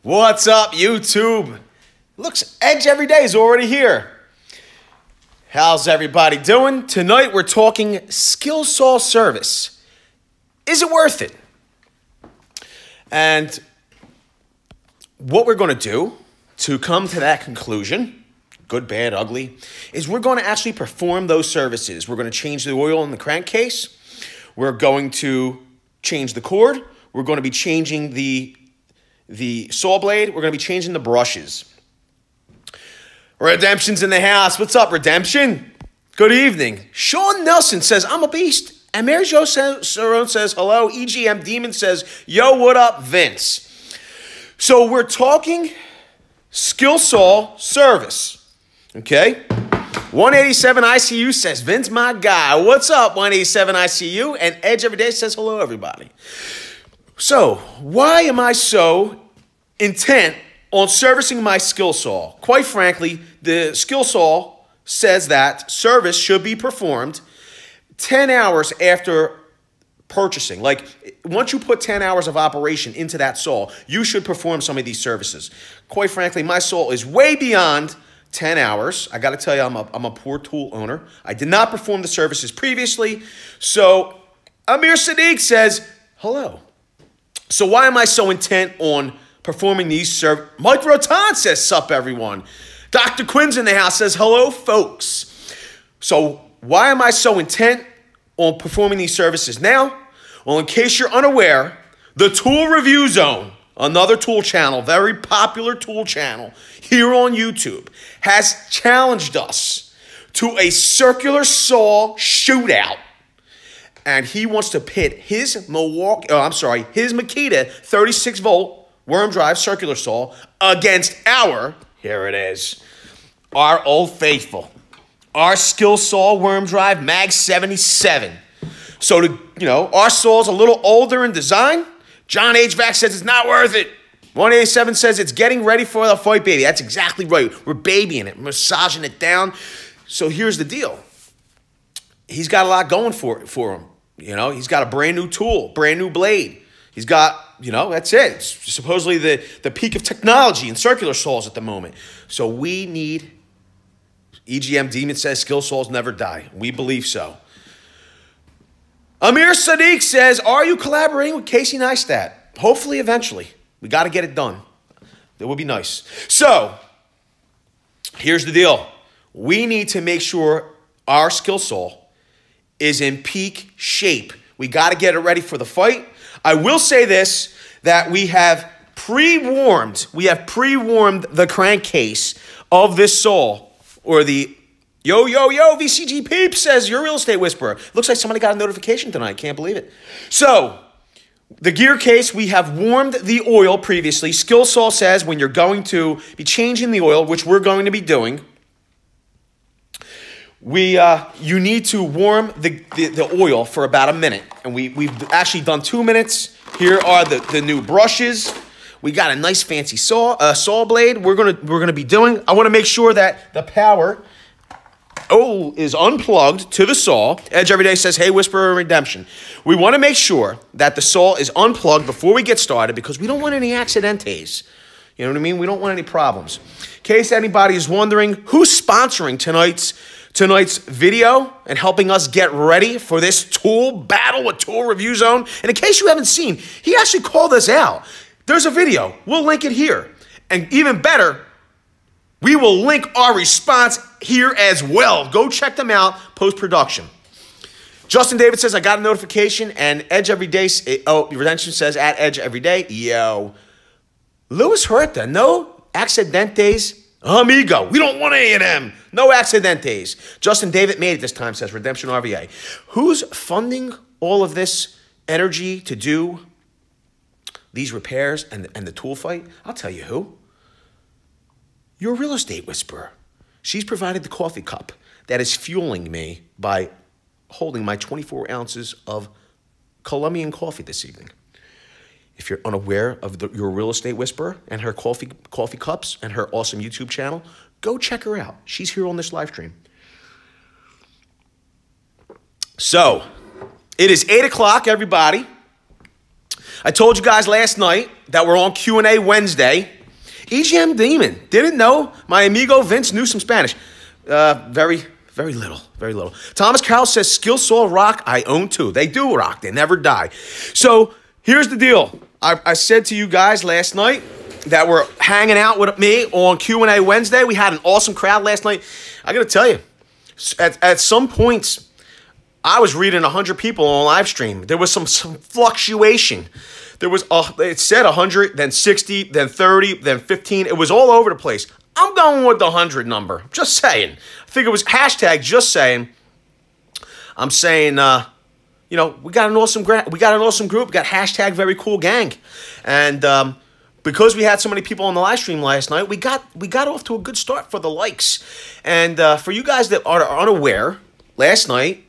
What's up, YouTube? Looks Edge Every Day is already here. How's everybody doing? Tonight we're talking skilsaw service. Is it worth it? And what we're going to do to come to that conclusion, good, bad, ugly, is we're going to actually perform those services. We're going to change the oil in the crankcase. We're going to change the cord. We're going to be changing the saw blade. We're going to be changing the brushes. Redemption's in the house. What's up, Redemption? Good evening. Sean Nelson says, I'm a beast. And Mary Jo Cerrone says, hello. EGM Demon says, yo, what up, Vince? So we're talking skilsaw service. Okay? 187 ICU says, Vince, my guy. What's up, 187 ICU? And Edge Every Day says, hello, everybody. So, why am I so intent on servicing my skilsaw? Quite frankly, the skilsaw says that service should be performed 10 hours after purchasing. Like, once you put 10 hours of operation into that saw, you should perform some of these services. Quite frankly, my saw is way beyond 10 hours. I got to tell you, I'm a poor tool owner. I did not perform the services previously. So, Amir Sadiq says, hello. So why am I so intent on performing these services? Mike Rotan says, sup, everyone. Dr. Quinn's in the house says, hello, folks. So why am I so intent on performing these services now? Well, in case you're unaware, the Tool Review Zone, another tool channel, very popular tool channel here on YouTube, has challenged us to a circular saw shootout. And he wants to pit his his Makita 36-volt worm drive circular saw against here it is, our old faithful, our skilsaw worm drive Mag 77. So our saw's a little older in design. John HVAC says it's not worth it. 187 says it's getting ready for the fight, baby. That's exactly right. We're babying it, massaging it down. So here's the deal. He's got a lot going for him. He's got a brand new tool, brand new blade. He's got, that's it. It's supposedly the peak of technology in circular saws at the moment. So we need, EGM Demon says, skill saws never die. We believe so. Amir Sadiq says, are you collaborating with Casey Neistat? Hopefully, eventually. We got to get it done. That would be nice. So, here's the deal. We need to make sure our skill saw is in peak shape. We got to get it ready for the fight. I will say this, that we have pre-warmed the crankcase of this saw, or the yo, VCG Peep says, your real estate whisperer. Looks like somebody got a notification tonight. Can't believe it. So, the gear case, we have warmed the oil previously. Skilsaw says when you're going to be changing the oil, which we're going to be doing, you need to warm the oil for about a minute. And we've actually done 2 minutes. Here are the new brushes. We got a nice fancy saw blade we're gonna be doing. I want to make sure that the power is unplugged to the saw. Edge Every Day says, hey, Whisperer Redemption. We want to make sure that the saw is unplugged before we get started because we don't want any accidentes. You know what I mean? We don't want any problems. In case anybody is wondering, who's sponsoring tonight's video and helping us get ready for this tool battle with Tool Review Zone? And in case you haven't seen, he actually called us out. There's a video. We'll link it here. And even better, we will link our response here as well. Go check them out post-production. Justin David says, I got a notification. And Edge Every Day, Redemption says, at Edge Every Day, yo. Luis Huerta, no accidentes, amigo. We don't want any of them. No accidentes. Justin David made it this time, says Redemption RVA. Who's funding all of this energy to do these repairs and the tool fight? I'll tell you who. Your real estate whisperer. She's provided the coffee cup that is fueling me by holding my 24 ounces of Colombian coffee this evening. If you're unaware of your real estate whisperer and her coffee cups and her awesome YouTube channel, go check her out. She's here on this live stream. So, it is 8 o'clock, everybody. I told you guys last night that we're on Q&A Wednesday. EGM Demon didn't know my amigo Vince knew some Spanish. Very little. Thomas Carroll says, skilsaw rock, I own too. They do rock. They never die. So here's the deal. I said to you guys last night that we're hanging out with me on Q&A Wednesday. We had an awesome crowd last night. I got to tell you, at some points, I was reading 100 people on live stream. There was some fluctuation. There was, it said 100, then 60, then 30, then 15. It was all over the place. I'm going with the 100 number. Just saying. I think it was hashtag just saying. I'm saying, you know, we got an awesome group. We got hashtag very cool gang. And because we had so many people on the live stream last night, we got off to a good start for the likes. And for you guys that are unaware, last night,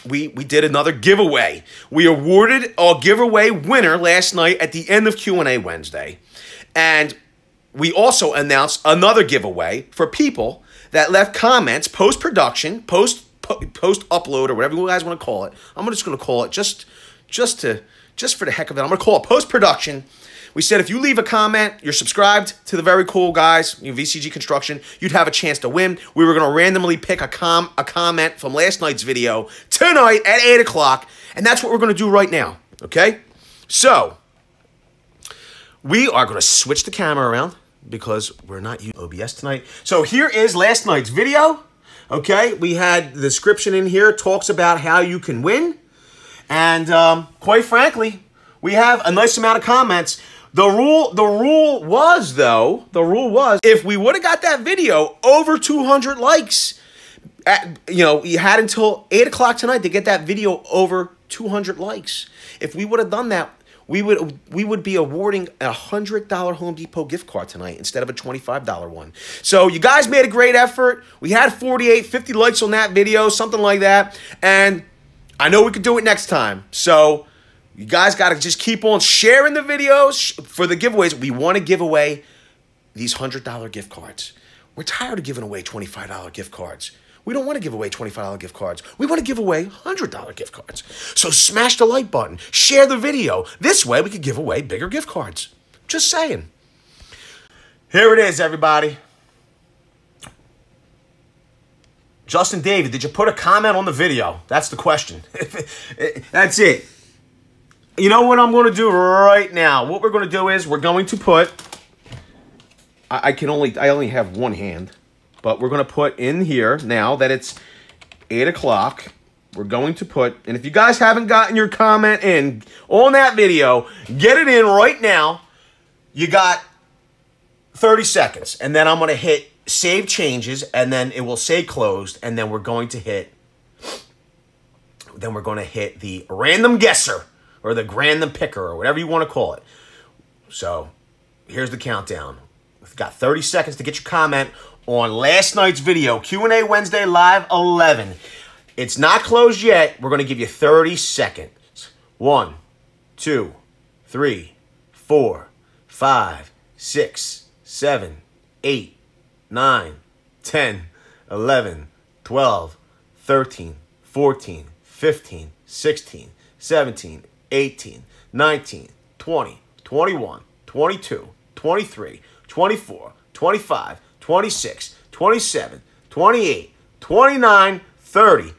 we did another giveaway. We awarded our giveaway winner last night at the end of Q&A Wednesday. And we also announced another giveaway for people that left comments post-production, post-upload, or whatever you guys want to call it. I'm just going to call it, just for the heck of it, I'm going to call it post-production. We said if you leave a comment, you're subscribed to the very cool guys, VCG Construction, you'd have a chance to win. We were going to randomly pick a comment from last night's video tonight at 8 o'clock, and that's what we're going to do right now, okay? So, we are going to switch the camera around because we're not using OBS tonight. So, here is last night's video, okay? We had the description in here, talks about how you can win, and quite frankly, we have a nice amount of comments. The rule was, if we would have got that video over 200 likes, you had until 8 o'clock tonight to get that video over 200 likes. If we would have done that, we would be awarding a $100 Home Depot gift card tonight instead of a $25 one. So you guys made a great effort. We had 48, 50 likes on that video, something like that. And I know we could do it next time. So you guys got to just keep on sharing the videos for the giveaways. We want to give away these $100 gift cards. We're tired of giving away $25 gift cards. We don't want to give away $25 gift cards. We want to give away $100 gift cards. So smash the like button. Share the video. This way we could give away bigger gift cards. Just saying. Here it is, everybody. Justin David, did you put a comment on the video? That's the question. That's it. You know what I'm going to do right now? What we're going to do is we're going to put, I only have one hand, but we're going to put in here now that it's 8 o'clock. We're going to put, and if you guys haven't gotten your comment in on that video, get it in right now. You got 30 seconds, and then I'm going to hit save changes, and then it will say closed, and then we're going to hit, the random guesser, or the random picker, or whatever you want to call it. So, here's the countdown. We've got 30 seconds to get your comment on last night's video, Q&A Wednesday Live 11. It's not closed yet. We're going to give you 30 seconds. 1, 2, 3, 4, 5, 6, 7, 8, 9, 10, 11, 12, 13, 14, 15, 16, 17, 18, 19, 20, 21, 22, 23, 24, 25, 26, 27, 28, 29, 30.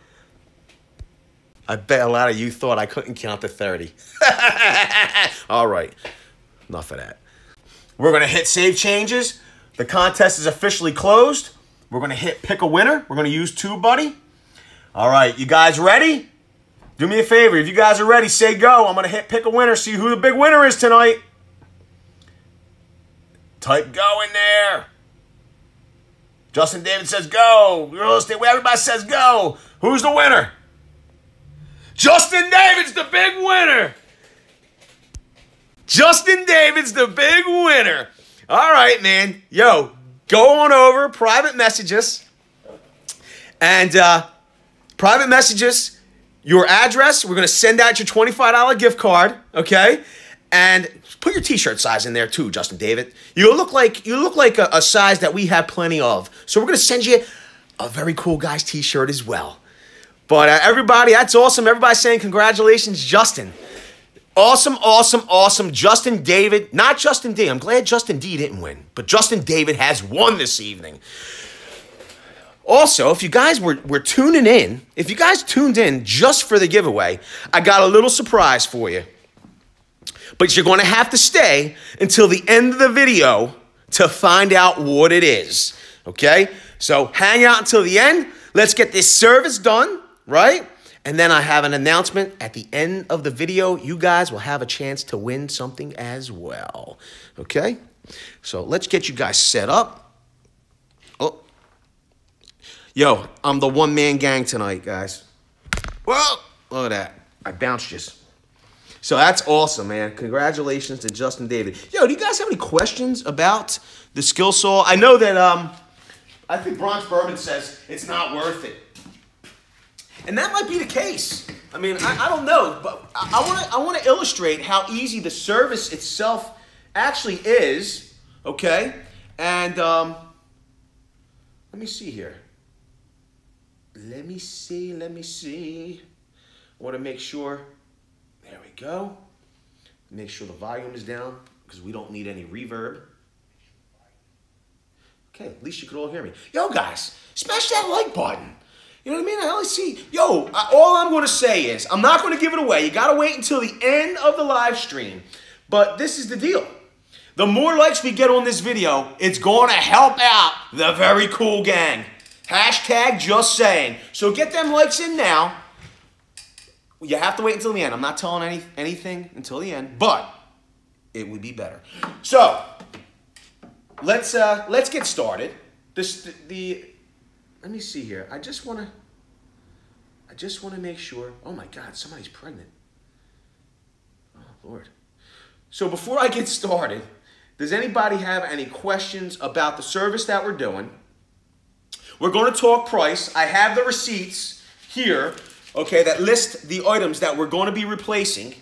I bet a lot of you thought I couldn't count to 30. All right. Enough of that. We're going to hit save changes. The contest is officially closed. We're going to hit pick a winner. We're going to use TubeBuddy. All right. You guys ready? Do me a favor. If you guys are ready, say go. I'm going to hit pick a winner. See who the big winner is tonight. Type go in there. Justin David says go. Real estate, everybody says go. Who's the winner? Justin David's the big winner. Justin David's the big winner. All right, man. Yo, go on over, private messages, and private messages your address. We're going to send out your $25 gift card, okay? And put your t-shirt size in there too, Justin David. You look like a size that we have plenty of. So we're going to send you a very cool guy's t-shirt as well. But everybody, that's awesome. Everybody's saying congratulations, Justin. Awesome, awesome, awesome. Justin David, not Justin D. I'm glad Justin D didn't win, but Justin David has won this evening. Also, if you guys were tuning in, if you guys tuned in just for the giveaway, I got a little surprise for you. But you're going to have to stay until the end of the video to find out what it is, okay? So hang out until the end. Let's get this service done, right? And then I have an announcement at the end of the video. You guys will have a chance to win something as well, okay? So let's get you guys set up. Oh, yo, I'm the one-man gang tonight, guys. Whoa, look at that. I bounced you. So that's awesome, man. Congratulations to Justin David. Yo, do you guys have any questions about the skill saw? I know that I think Bronx Bourbon says it's not worth it. And that might be the case. I mean, I don't know, but I want to illustrate how easy the service itself actually is, okay? And let me see here. Let me see. I want to make sure. There we go. Make sure the volume is down because we don't need any reverb. Okay, at least you could all hear me. Yo, guys, smash that like button. You know what I mean? I only see, yo, all I'm going to say is, I'm not going to give it away. You got to wait until the end of the live stream. But this is the deal. The more likes we get on this video, it's going to help out the very cool gang. Hashtag just saying. So get them likes in now. You have to wait until the end. I'm not telling anything until the end, but it would be better. So let's get started. Let me see here. I just want to make sure. Oh my God, somebody's pregnant. Oh Lord. So before I get started, does anybody have any questions about the service that we're doing? We're going to talk price. I have the receipts here. Okay, that list the items that we're going to be replacing.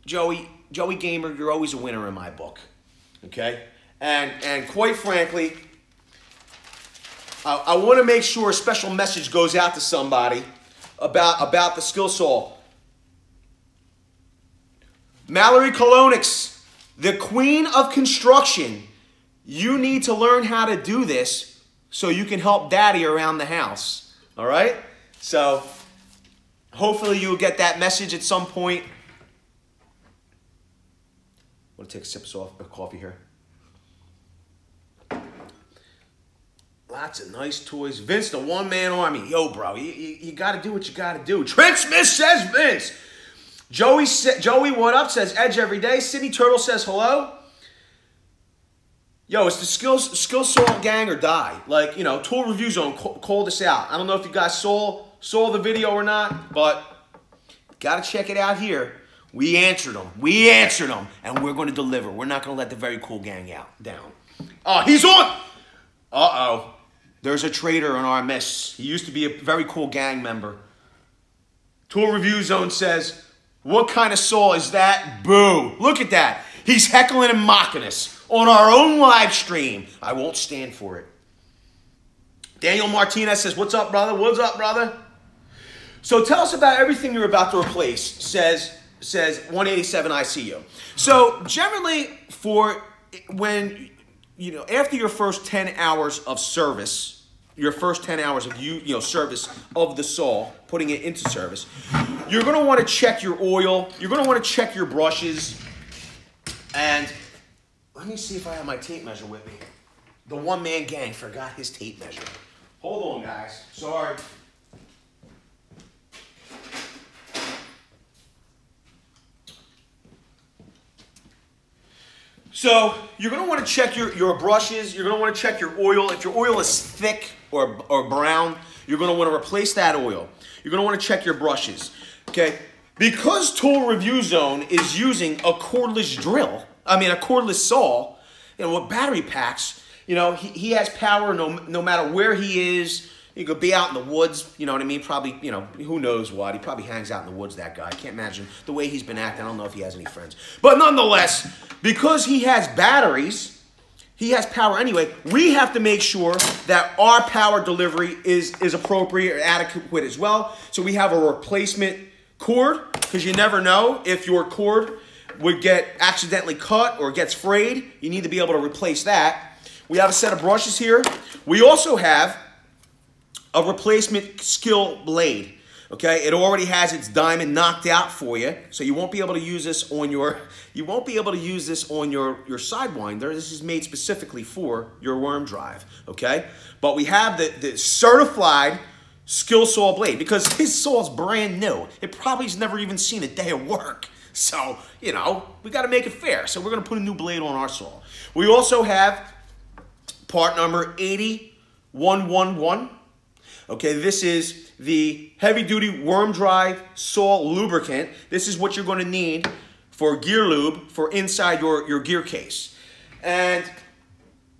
Joey Gamer, you're always a winner in my book. Okay? And quite frankly, I want to make sure a special message goes out to somebody about the skill saw. Mallory Kolonix, the queen of construction. You need to learn how to do this so you can help daddy around the house, all right? So hopefully you'll get that message at some point. I'm gonna take a sip of coffee here. Lots of nice toys. Vince, the one-man army. Yo, bro, you gotta do what you gotta do. Trent Smith says Vince. Joey, what up, says Edge every day. City Turtle says hello. Yo, it's the skill saw gang or die. Like, you know, Tool Review Zone called us out. I don't know if you guys saw the video or not, but got to check it out here. We answered them. And we're going to deliver. We're not going to let the very cool gang down. Oh, he's on! Uh-oh. There's a traitor in our mess. He used to be a very cool gang member. Tool Review Zone says, what kind of saw is that? Boo. Look at that. He's heckling and mocking us on our own live stream. I won't stand for it. Daniel Martinez says, what's up, brother? What's up, brother? So tell us about everything you're about to replace, says 187 ICU. So generally for when, you know, after your first 10 hours of service, your first 10 hours of service of the saw, putting it into service, you're going to want to check your oil. You're going to want to check your brushes. And let me see if I have my tape measure with me. The one-man gang forgot his tape measure. Hold on, guys. Sorry. So you're going to want to check your brushes. You're going to want to check your oil. If your oil is thick or brown, you're going to want to replace that oil. You're going to want to check your brushes. Okay? Because Tool Review Zone is using a cordless a cordless saw, you know, with battery packs, you know, he has power no matter where he is. He could be out in the woods, you know what I mean? Probably, you know, who knows what. He probably hangs out in the woods, that guy. I can't imagine the way he's been acting. I don't know if he has any friends. But nonetheless, because he has batteries, he has power anyway, we have to make sure that our power delivery is appropriate or adequate as well. So we have a replacement cord, because you never know if your cord would get accidentally cut or gets frayed. You need to be able to replace that. We have a set of brushes here. We also have a replacement skill blade. Okay, it already has its diamond knocked out for you, so you won't be able to use this on your sidewinder. This is made specifically for your worm drive. Okay, but we have the certified skilsaw blade because his saw's brand new. It probably has never even seen a day of work. So, you know, we got to make it fair. So we're going to put a new blade on our saw. We also have part number 80111. Okay, this is the heavy-duty worm drive saw lubricant. This is what you're going to need for gear lube for inside your gear case. And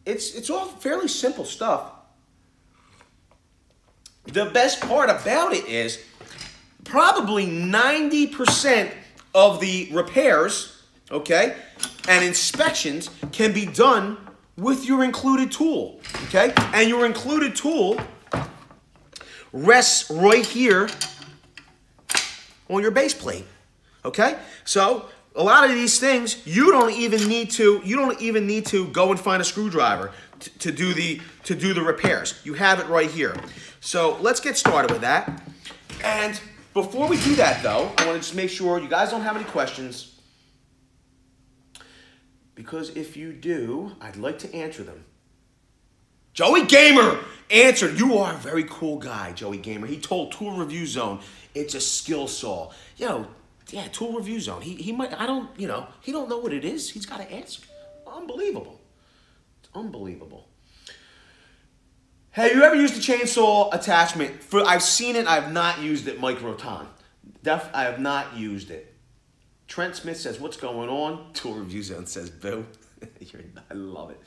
it's all fairly simple stuff. The best part about it is probably 90% of the repairs, okay, and inspections can be done with your included tool, okay? And your included tool rests right here on your base plate, okay? So a lot of these things you don't even need to go and find a screwdriver to do the repairs. You have it right here. So let's get started with that. And before we do that, though, I want to just make sure you guys don't have any questions, because if you do, I'd like to answer them. Joey Gamer answered. You are a very cool guy, Joey Gamer. He told Tool Review Zone it's a skill saw. Yo, yeah, Tool Review Zone. He might, I don't, you know, he don't know what it is. He's got to answer. Unbelievable. It's unbelievable. Have you ever used a chainsaw attachment? I've seen it. I have not used it, Mike Rotan. I have not used it. Trent Smith says, what's going on? Tool Review Zone says, boo. I love it.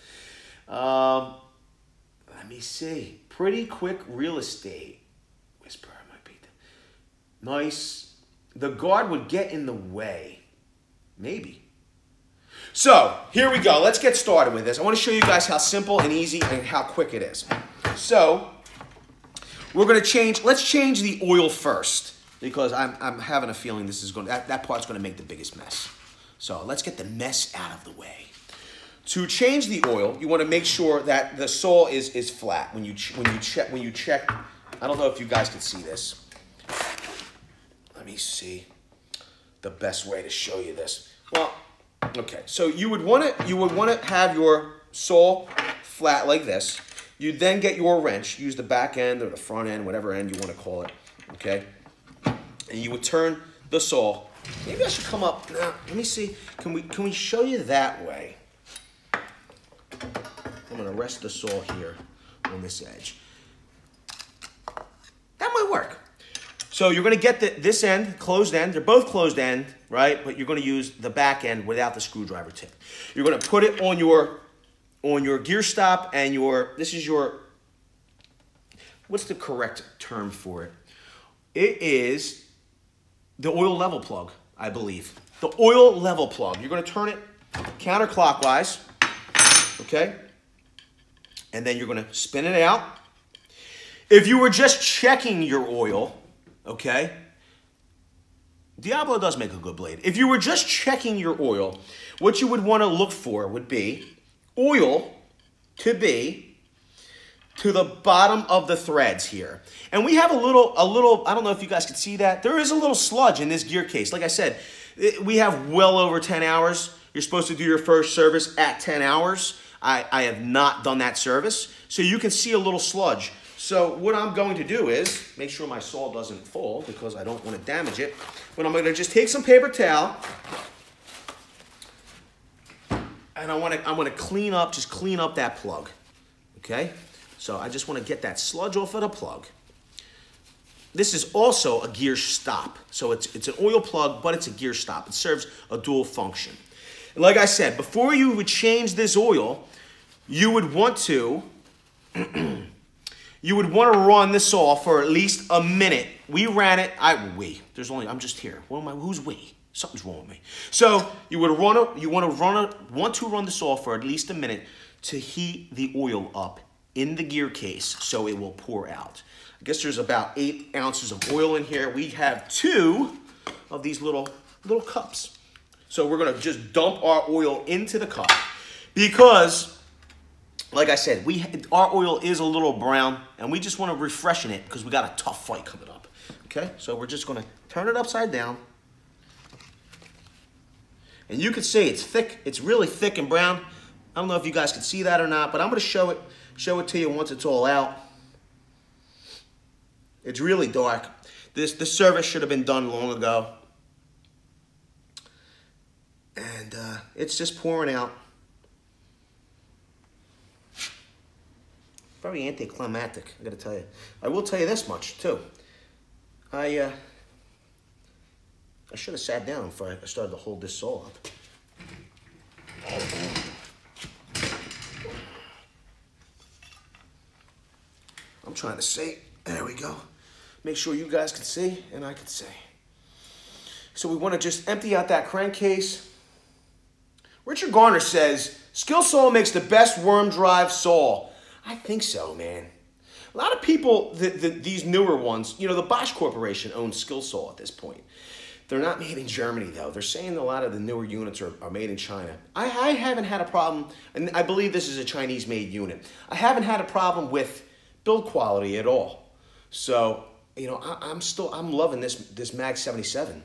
Let me see. Pretty quick real estate. Whisper might be nice. The guard would get in the way. Maybe. So, here we go. Let's get started with this. I want to show you guys how simple and easy and how quick it is. So, we're going to let's change the oil first, because I'm having a feeling this is that part's going to make the biggest mess. So, let's get the mess out of the way. To change the oil, you want to make sure that the saw is flat. When you check, I don't know if you guys can see this. Let me see the best way to show you this. Well, okay. So you would want to have your saw flat like this. You then get your wrench. Use the back end or the front end, whatever end you want to call it. Okay. And you would turn the saw. Maybe I should come up now. Let me see. Can we show you that way? I'm going to rest the saw here on this edge. That might work. So you're going to get this end, closed end. They're both closed end, right? But you're going to use the back end without the screwdriver tip. You're going to put it on your gear stop and this is your, what's the correct term for it? It is the oil level plug, I believe. The oil level plug. You're going to turn it counterclockwise, okay? And then you're going to spin it out. If you were just checking your oil, okay, Diablo does make a good blade. If you were just checking your oil, what you would want to look for would be oil to be to the bottom of the threads here. And we have a little, I don't know if you guys can see that. There is a little sludge in this gear case. Like I said, we have well over 10 hours. You're supposed to do your first service at 10 hours. I have not done that service. So you can see a little sludge. So what I'm going to do is make sure my saw doesn't fall because I don't want to damage it. But I'm going to just take some paper towel and I want to clean up that plug. Okay? So I just want to get that sludge off of the plug. This is also a gear stop. So it's an oil plug, but it's a gear stop. It serves a dual function. And like I said, before you would change this oil, you would want to run this saw for at least a minute. We ran it. I'm just here. Who's we? Something's wrong with me. So you want to run the saw for at least a minute to heat the oil up in the gear case so it will pour out. I guess there's about 8 ounces of oil in here. We have 2 of these little cups. So we're going to just dump our oil into the cup because, like I said, our oil is a little brown, and we just want to refreshen it because we got a tough fight coming up. Okay, so we're just going to turn it upside down. And you can see it's thick. It's really thick and brown. I don't know if you guys can see that or not, but I'm going to show it to you once it's all out. It's really dark. This service should have been done long ago. And it's just pouring out. Very anticlimactic, I got to tell you. I will tell you this much, too. I should have sat down before I started to hold this saw up. I'm trying to see. There we go. Make sure you guys can see and I can see. So we want to just empty out that crankcase. Richard Garner says, skilsaw makes the best worm drive saw. I think so, man. A lot of people, these newer ones, you know, the Bosch Corporation owns skilsaw at this point. They're not made in Germany, though. They're saying a lot of the newer units are made in China. I haven't had a problem, and I believe this is a Chinese-made unit. I haven't had a problem with build quality at all. So, you know, I'm loving this Mag 77.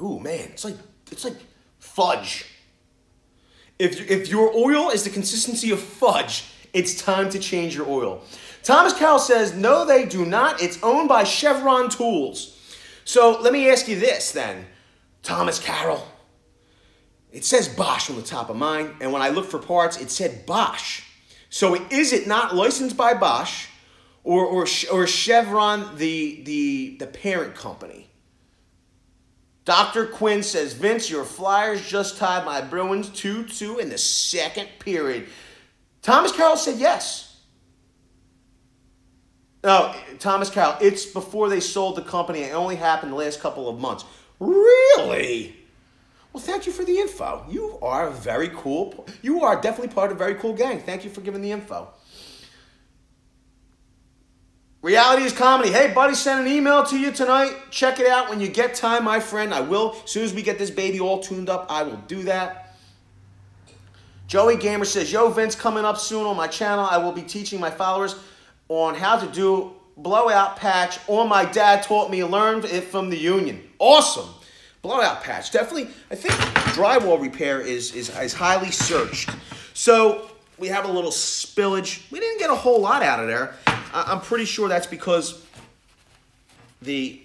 Ooh, man, it's like fudge. If your oil is the consistency of fudge, it's time to change your oil. Thomas Carroll says, no, they do not. It's owned by Chevron Tools. So let me ask you this then, Thomas Carroll. It says Bosch on the top of mine, and when I looked for parts, it said Bosch. So is it not licensed by Bosch or Chevron, the parent company? Dr. Quinn says, Vince, your Flyers just tied my Bruins 2-2 in the second period. Thomas Carroll said yes. No, Thomas Carroll, it's before they sold the company. It only happened the last couple of months. Really? Well, thank you for the info. You are very cool. You are definitely part of a very cool gang. Thank you for giving the info. Reality is comedy. Hey, buddy, send an email to you tonight. Check it out when you get time, my friend. I will. As soon as we get this baby all tuned up, I will do that. Joey Gamer says, yo, Vince, coming up soon on my channel. I will be teaching my followers on how to do blowout patch, or my dad taught me, learned it from the union. Awesome. Blowout patch. Definitely, I think drywall repair is highly searched. So we have a little spillage. We didn't get a whole lot out of there. I'm pretty sure that's because I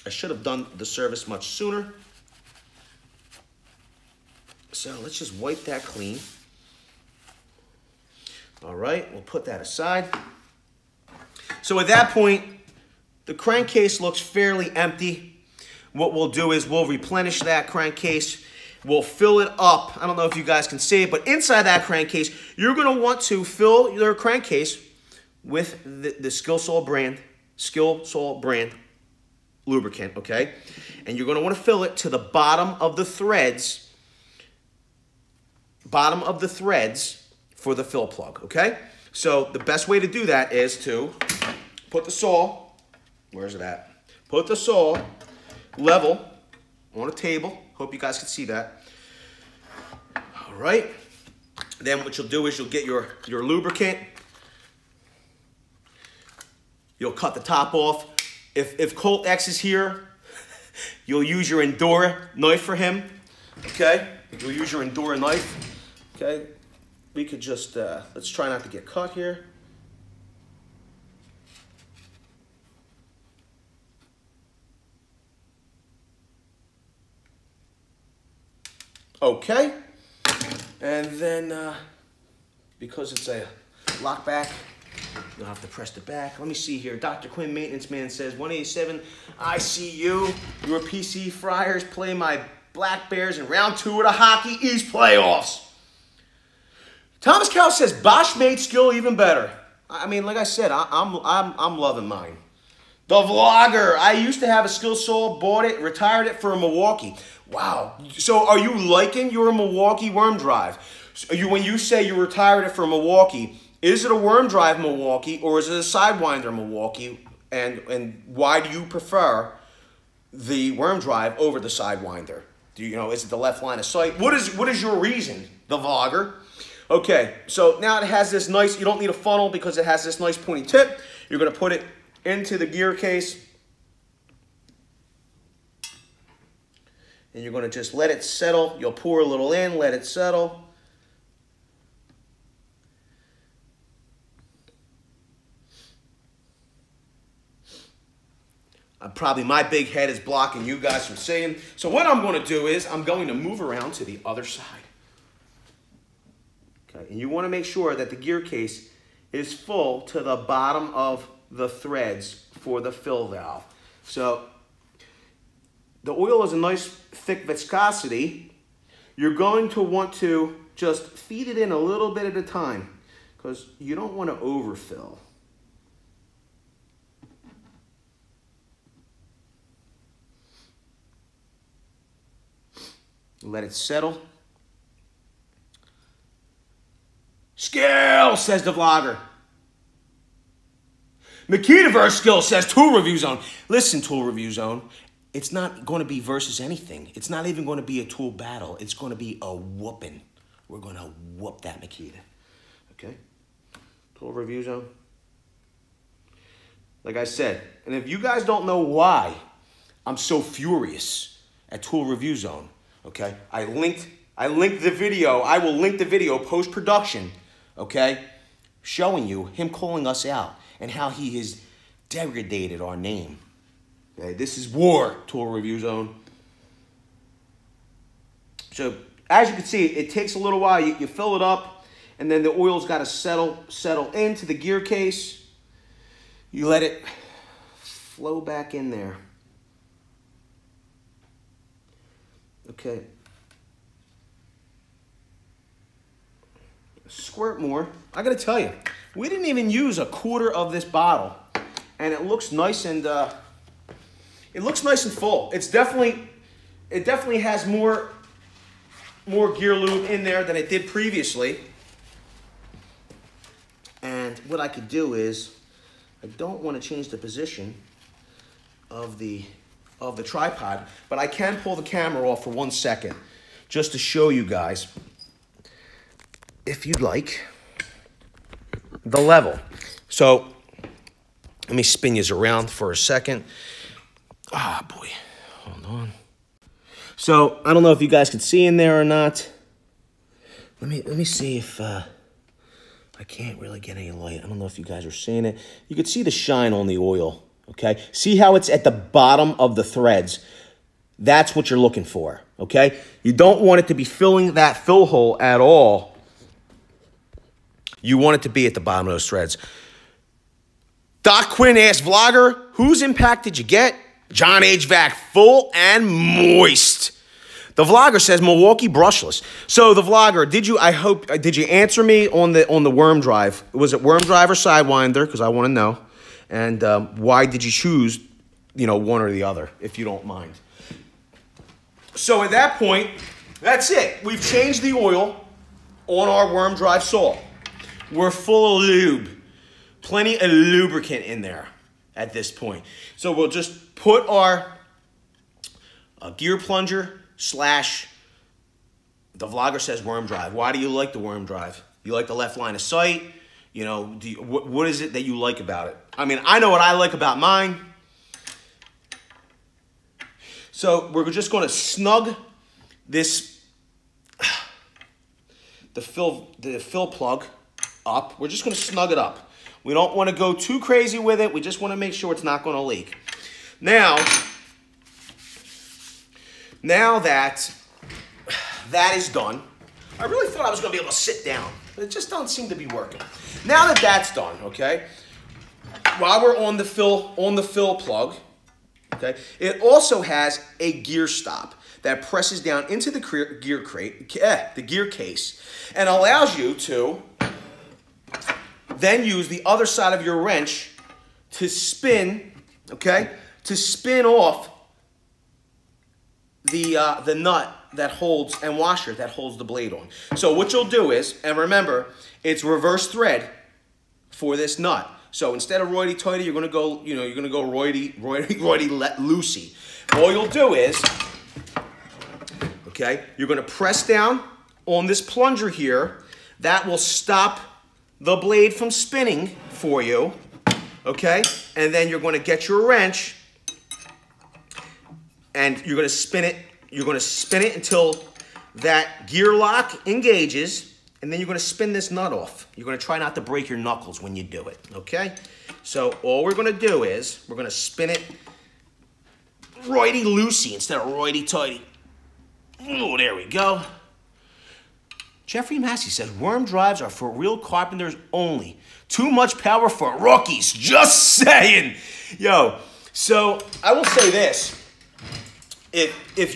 should have done the service much sooner. So let's just wipe that clean. All right, we'll put that aside. So at that point, the crankcase looks fairly empty. What we'll do is we'll replenish that crankcase. We'll fill it up. I don't know if you guys can see it, but inside that crankcase, you're going to want to fill your crankcase with the skilsaw brand lubricant, okay? And you're going to want to fill it to the bottom of the threads for the fill plug, okay? So the best way to do that is to put the saw, where's it at? Put the saw level on a table. Hope you guys can see that. All right. Then what you'll do is you'll get your lubricant. You'll cut the top off. If Colt X is here, you'll use your Endura knife for him. Okay? You'll use your Endura knife. Okay? We could just, let's try not to get cut here. Okay. And then, because it's a lock back, you'll have to press the back. Let me see here. Dr. Quinn Maintenance Man says, 187, I see you. Your PC Friars play my Black Bears in round 2 of the Hockey East playoffs. Thomas Carroll says, Bosch made skill even better. I mean, like I said, I'm loving mine. The Vlogger. I used to have a skilsaw, bought it, retired it for a Milwaukee. Wow. So are you liking your Milwaukee worm drive? When you say you retired it for Milwaukee, Is it a worm drive Milwaukee or is it a Sidewinder Milwaukee? And why do you prefer the worm drive over the Sidewinder? Is it the left line of sight? What is your reason, the vlogger? Okay, so now it has this nice, you don't need a funnel because it has this nice pointy tip. You're going to put it into the gear case. And you're going to just let it settle. You'll pour a little in, let it settle. Probably my big head is blocking you guys from seeing. So what I'm going to do is I'm going to move around to the other side. Okay, and you want to make sure that the gear case is full to the bottom of the threads for the fill valve. So the oil is a nice thick viscosity. You're going to want to just feed it in a little bit at a time because you don't want to overfill. Let it settle. Skill, says the vlogger. Makita versus Skill, says Tool Review Zone. Listen, Tool Review Zone, it's not going to be versus anything. It's not even going to be a tool battle. It's going to be a whooping. We're going to whoop that Makita. Okay? Tool Review Zone. Like I said, and if you guys don't know why I'm so furious at Tool Review Zone, okay? I linked the video. I will link the video post-production, okay? Showing you him calling us out and how he has degraded our name. Okay, this is war, Tool Review Zone. So, as you can see, it takes a little while. You fill it up, and then the oil's got to settle into the gear case. You let it flow back in there. Okay. Squirt more. I gotta tell you, we didn't even use a quarter of this bottle, and it looks nice and full. It definitely has more gear lube in there than it did previously. And what I could do is, I don't want to change the position of the tripod, but I can pull the camera off for 1 second just to show you guys, if you'd like, the level. So let me spin you around for a second. Ah, boy, hold on. So I don't know if you guys can see in there or not. Let me see if I can't really get any light. I don't know if you guys are seeing it. You can see the shine on the oil. Okay, see how it's at the bottom of the threads? That's what you're looking for, okay? You don't want it to be filling that fill hole at all. You want it to be at the bottom of those threads. Doc Quinn asked vlogger, whose impact did you get? John HVAC, full and moist. The vlogger says Milwaukee brushless. So the vlogger, did you answer me on the worm drive? Was it worm drive or Sidewinder? Because I want to know. And why did you choose, one or the other, if you don't mind? So at that point, that's it. We've changed the oil on our worm drive saw. We're full of lube. Plenty of lubricant in there at this point. So we'll just put our gear plunger / the vlogger says worm drive. Why do you like the worm drive? You like the left line of sight? What is it that you like about it? I mean, I know what I like about mine. So we're just going to snug this, the fill plug up. We're just going to snug it up. We don't want to go too crazy with it. We just want to make sure it's not going to leak. Now that is done, I really thought I was going to be able to sit down, but it just doesn't seem to be working. Now that that's done, okay, while we're on the fill plug, okay, it also has a gear stop that presses down into the gear case and allows you to then use the other side of your wrench to spin, okay, to spin off the nut that holds and washer that holds the blade on. So what you'll do is, and remember, it's reverse thread, for this nut. So instead of roity-toity, you're gonna go, you're gonna go roity-loosey. All you'll do is, okay, you're gonna press down on this plunger here. That will stop the blade from spinning for you, okay? And then you're gonna get your wrench and you're gonna spin it. You're gonna spin it until that gear lock engages, and then you're gonna spin this nut off. You're gonna try not to break your knuckles when you do it, okay? So all we're gonna do is, we're gonna spin it roity-loosey instead of roity-toity. Oh, there we go. Jeffrey Massey says, worm drives are for real carpenters only. Too much power for rookies, just saying. Yo, so I will say this. If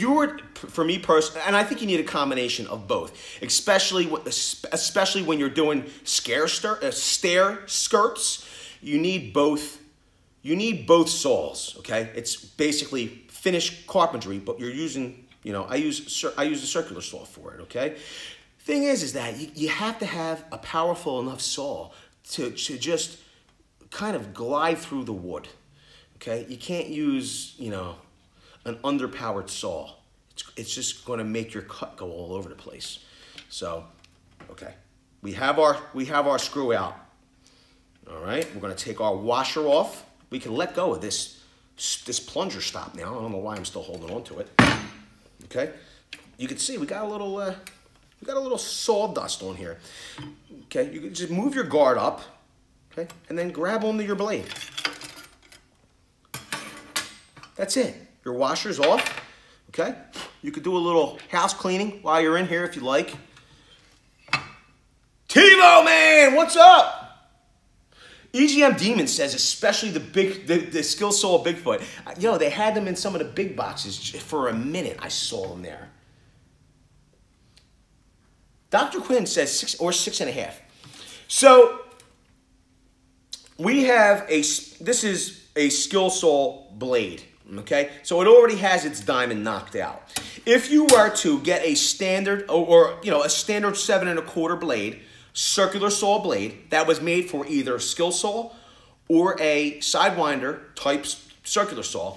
you were, for me personally, and I think you need a combination of both, especially when you're doing stair skirts, you need both. You need both saws. Okay, it's basically finished carpentry, but you're using, I use a circular saw for it. Okay, thing is that you have to have a powerful enough saw to just kind of glide through the wood. Okay, you can't use an underpowered saw. It's just going to make your cut go all over the place. So, okay, we have our screw out. All right, we're going to take our washer off. We can let go of this plunger stop now. I don't know why I'm still holding on to it. Okay, you can see we got a little sawdust on here. Okay, you can just move your guard up. Okay, and then grab onto your blade. That's it. Your washer's off, okay? You could do a little house cleaning while you're in here if you like. TiVo, man, what's up? EGM Demon says, especially the skilsaw Bigfoot. They had them in some of the big boxes for a minute. I saw them there. Dr. Quinn says 6 or 6.5. So we have this is a skilsaw blade. Okay, so it already has its diamond knocked out. If you were to get a standard or a standard 7 1/4 blade, circular saw blade that was made for either skilsaw or a sidewinder type circular saw,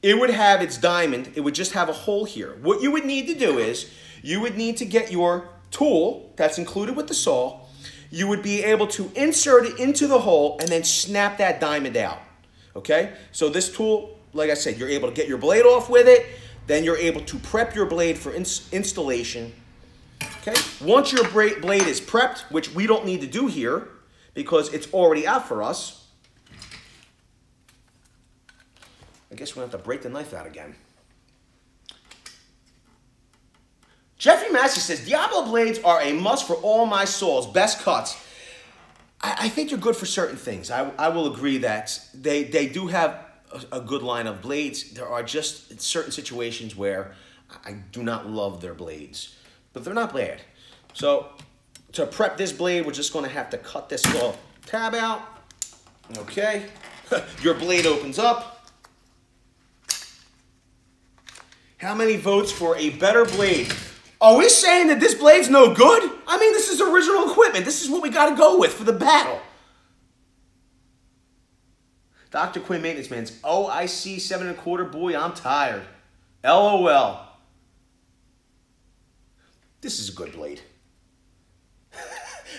it would have its diamond. It would just have a hole here. What you would need to do is you would need to get your tool that's included with the saw. You would be able to insert it into the hole and then snap that diamond out. Okay, so this tool, like I said, you're able to get your blade off with it. Then you're able to prep your blade for installation. Okay. Once your blade is prepped, which we don't need to do here because it's already out for us. I guess we're going to have to break the knife out again. Jeffrey Massey says, Diablo blades are a must for all my saws. Best cuts. I think they're good for certain things. I will agree that they do have a good line of blades. There are just certain situations where I do not love their blades, but they're not bad. So to prep this blade, we're just going to have to cut this little tab out. Okay, your blade opens up. How many votes for a better blade? Are we saying that this blade's no good? I mean, this is original equipment. This is what we got to go with for the battle. Dr. Quinn Maintenance Man's, oh, I see 7 1/4. Boy, I'm tired. LOL. This is a good blade.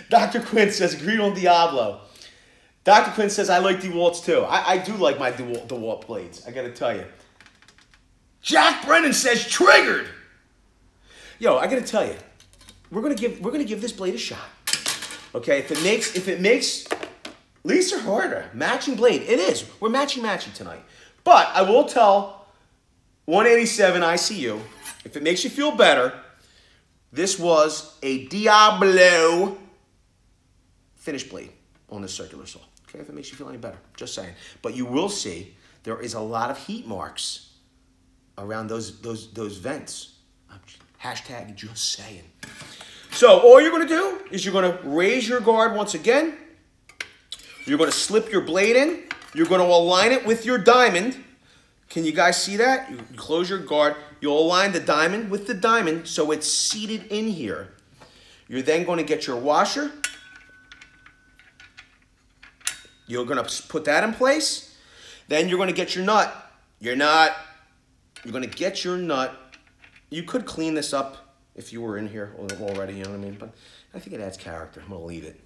Dr. Quinn says, agreed on Diablo. Dr. Quinn says, I like DeWalt's too. I do like my DeWalt blades, I gotta tell you. Jack Brennan says, triggered. Yo, I gotta tell you, we're gonna give this blade a shot. Okay, if it makes Lisa Harder, matching blade. It is. We're matching tonight. But I will tell 187 ICU, if it makes you feel better, this was a Diablo finish blade on the circular saw. Okay, if it makes you feel any better. Just saying. But you will see there is a lot of heat marks around those vents. Hashtag just saying. So all you're going to do is you're going to raise your guard once again. You're going to slip your blade in. You're going to align it with your diamond. Can you guys see that? You close your guard. You'll align the diamond with the diamond so it's seated in here. You're then going to get your washer. You're going to put that in place. Then you're going to get your nut. You're going to get your nut. You could clean this up if you were in here already, you know what I mean? But I think it adds character. I'm going to leave it.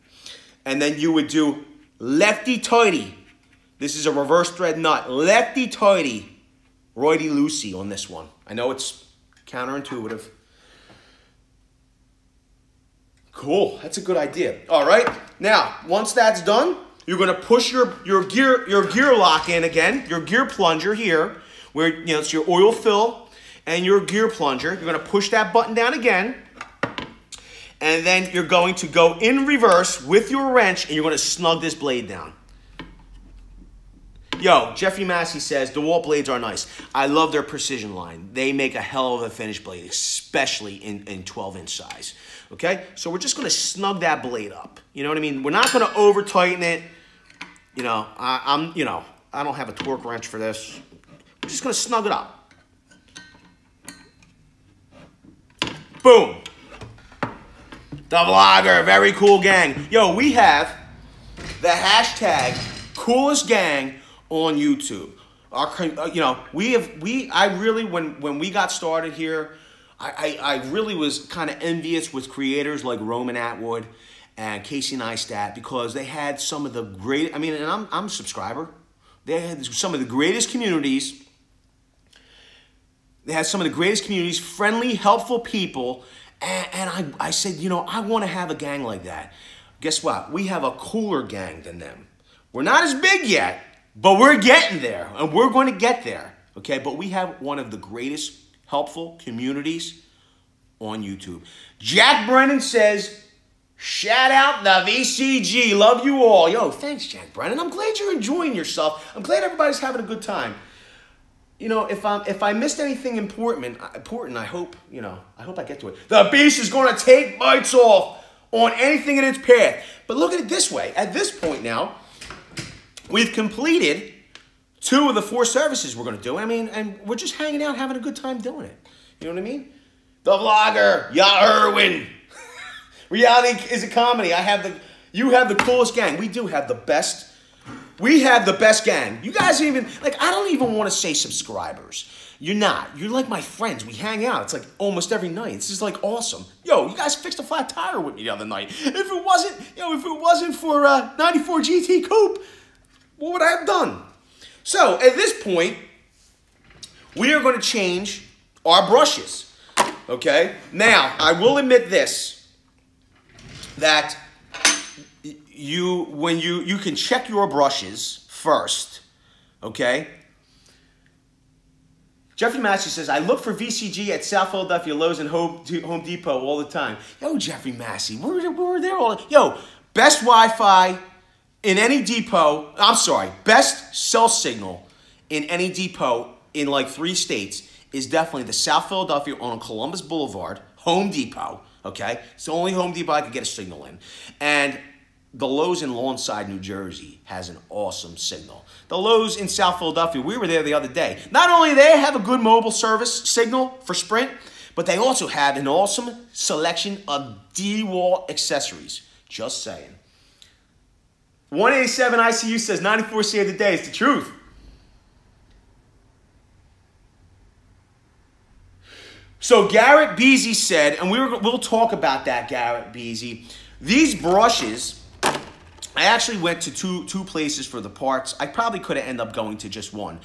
And then you would do lefty-tighty. This is a reverse thread nut. Lefty-tighty, righty-loosey on this one. I know it's counterintuitive. Cool. That's a good idea. All right. Now, once that's done, you're going to push your gear lock in again, your gear plunger here, where it's your oil fill and your gear plunger. You're going to push that button down again. And then you're going to go in reverse with your wrench, and you're going to snug this blade down. Yo, Jeffrey Massey says, DeWalt blades are nice. I love their precision line. They make a hell of a finished blade, especially in 12-inch size. Okay? So we're just going to snug that blade up. You know what I mean? We're not going to over-tighten it. I don't have a torque wrench for this. We're just going to snug it up. Boom. The Vlogger, very cool gang. Yo, we have the hashtag coolest gang on YouTube. I really, when we got started here, I really was kind of envious with creators like Roman Atwood and Casey Neistat, because they had some of the great, and I'm a subscriber. They had some of the greatest communities. They had some of the greatest communities, friendly, helpful people. And I said, I want to have a gang like that. Guess what? We have a cooler gang than them. We're not as big yet, but we're getting there. And we're going to get there. Okay? But we have one of the greatest helpful communities on YouTube. Jack Brennan says, shout out the VCG. Love you all. Yo, thanks, Jack Brennan. I'm glad you're enjoying yourself. I'm glad everybody's having a good time. If I missed anything important, I hope I get to it. The beast is going to take bites off on anything in its path. But look at it this way. At this point now, we've completed 2 of the 4 services we're going to do. And we're just hanging out, having a good time doing it. You know what I mean? The Vlogger, Irwin. Reality is a comedy. You have the coolest gang. We do have the best. We have the best gang. You guys even, I don't even want to say subscribers. You're not. You're like my friends. We hang out. It's like almost every night. This is awesome. Yo, you guys fixed a flat tire with me the other night. If it wasn't for 94 GT Coupe, what would I have done? So, at this point, we are going to change our brushes. Okay? Now, I will admit this, that you can check your brushes first, okay? Jeffrey Massey says, I look for VCG at South Philadelphia, Lowe's, and Home Depot all the time. Yo, Jeffrey Massey, we were there all. Yo, best Wi-Fi in any depot. I'm sorry, best cell signal in any depot in 3 states is definitely the South Philadelphia on Columbus Boulevard, Home Depot. Okay, it's the only Home Depot I could get a signal in, and the Lowe's in Lawnside, New Jersey has an awesome signal. The Lowe's in South Philadelphia, we were there the other day. Not only do they have a good mobile service signal for Sprint, but they also have an awesome selection of DeWalt accessories. Just saying. 187 ICU says 94 saved the day. It's the truth. So Garrett Beasy said, and we'll talk about that, Garrett Beasy. These brushes, I actually went to two places for the parts. I probably could have ended up going to just one.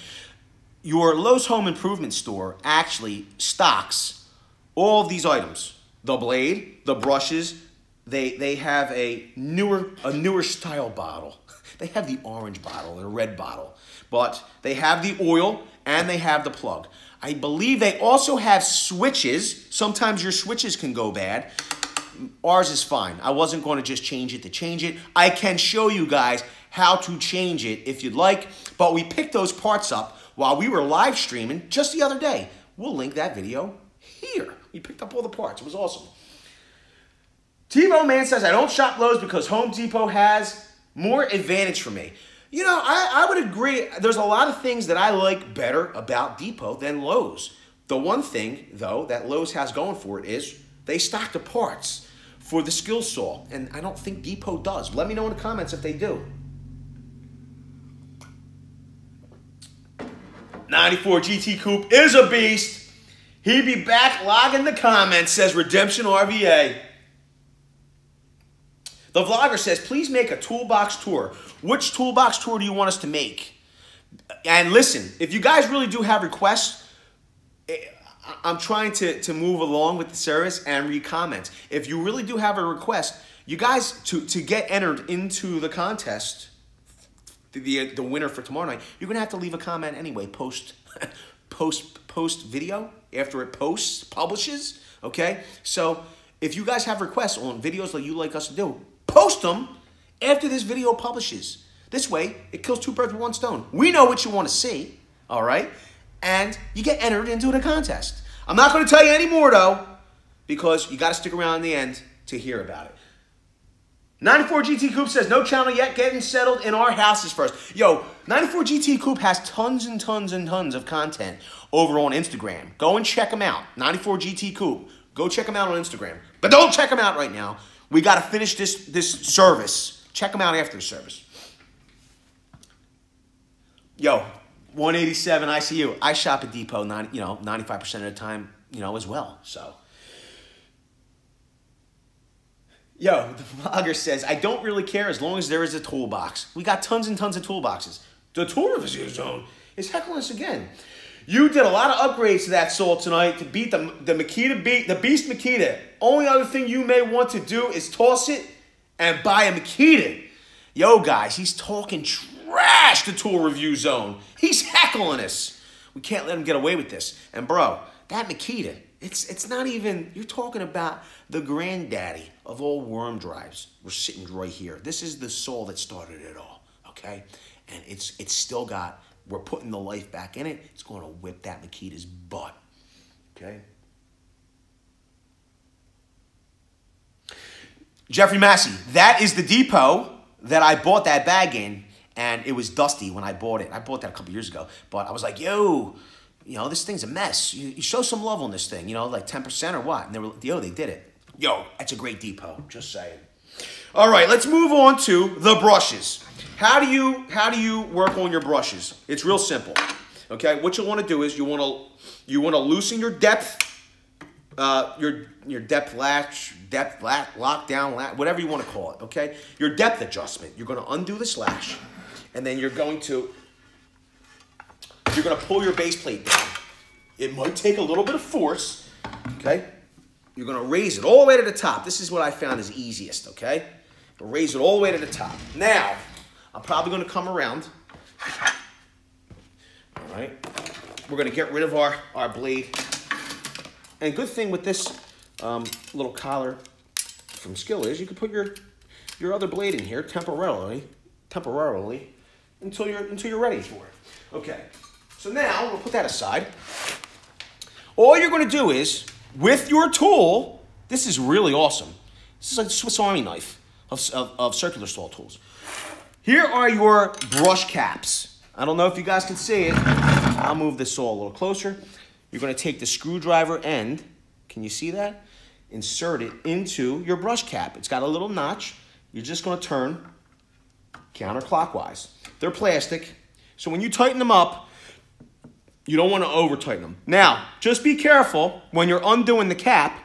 Your Lowe's Home Improvement store actually stocks all of these items. The blade, the brushes, they have a newer style bottle. They have the orange bottle, the red bottle. But they have the oil and they have the plug. I believe they also have switches. Sometimes your switches can go bad. Ours is fine. I wasn't going to just change it to change it. I can show you guys how to change it if you'd like. But we picked those parts up while we were live streaming just the other day. We'll link that video here. We picked up all the parts. It was awesome. TiVo Man says, I don't shop Lowe's because Home Depot has more advantage for me. You know, I would agree. There's a lot of things that I like better about Depot than Lowe's. The one thing, though, that Lowe's has going for it is they stock the parts for the skilsaw, and I don't think Depot does. Let me know in the comments if they do. 94 GT Coupe is a beast. He be back. Log in the comments. Says Redemption RVA. The vlogger says, please make a toolbox tour. Which toolbox tour do you want us to make? And listen, if you guys really do have requests, I'm trying to move along with the service and read comments. If you really do have a request, you guys, to get entered into the contest, the winner for tomorrow night, you're going to have to leave a comment anyway, post video after it publishes, okay? So if you guys have requests on videos that you like us to do, post them after this video publishes. This way, it kills two birds with one stone. We know what you want to see, all right? And you get entered into the contest. I'm not going to tell you any more, though, because you got to stick around in the end to hear about it. 94 GT Coupe says, no channel yet, getting settled in our houses first. Yo, 94 GT Coupe has tons and tons and tons of content over on Instagram. Go and check them out. 94 GT Coupe. Go check them out on Instagram. But don't check them out right now. We got to finish this service. Check them out after the service. Yo, 187 ICU. I shop at Depot 95% of the time, as well. So, yo, the vlogger says, I don't really care as long as there is a toolbox. We got tons and tons of toolboxes. The tour review zone is heckling us again. You did a lot of upgrades to that saw tonight to beat the Beast Makita. Only other thing you may want to do is toss it and buy a Makita. Yo, guys, he's talking trash to Tool Review Zone. He's heckling us. We can't let him get away with this. And, bro, that Makita, it's not even, you're talking about the granddaddy of all worm drives. We're sitting right here. This is the saw that started it all, okay? And it's still got, we're putting the life back in it. It's going to whip that Makita's butt, okay? Jeffrey Massey, that is the Depot that I bought that bag in, and it was dusty when I bought it. I bought that a couple years ago, but I was like, yo, this thing's a mess. You show some love on this thing, like 10% or what? And they were, they did it. Yo, that's a great Depot, just saying. All right, let's move on to the brushes. How do you work on your brushes? It's real simple. Okay, what you want to do is you want to loosen your depth, your depth latch, lockdown, whatever you want to call it. Okay, your depth adjustment. You're going to undo the slash, and then you're going to pull your base plate down. It might take a little bit of force. Okay, you're going to raise it all the way to the top. This is what I found is easiest. Okay, raise it all the way to the top. Now, I'm probably going to come around. All right, we're going to get rid of our blade. And good thing with this little collar from Skill is you can put your other blade in here temporarily until you're ready for it. Okay, so now we'll put that aside. All you're going to do is with your tool. This is really awesome. This is like a Swiss Army knife of circular saw tools. Here are your brush caps. I don't know if you guys can see it. I'll move this saw a little closer. You're going to take the screwdriver end. Can you see that? Insert it into your brush cap. It's got a little notch. You're just going to turn counterclockwise. They're plastic, so when you tighten them up, you don't want to over-tighten them. Now, just be careful when you're undoing the cap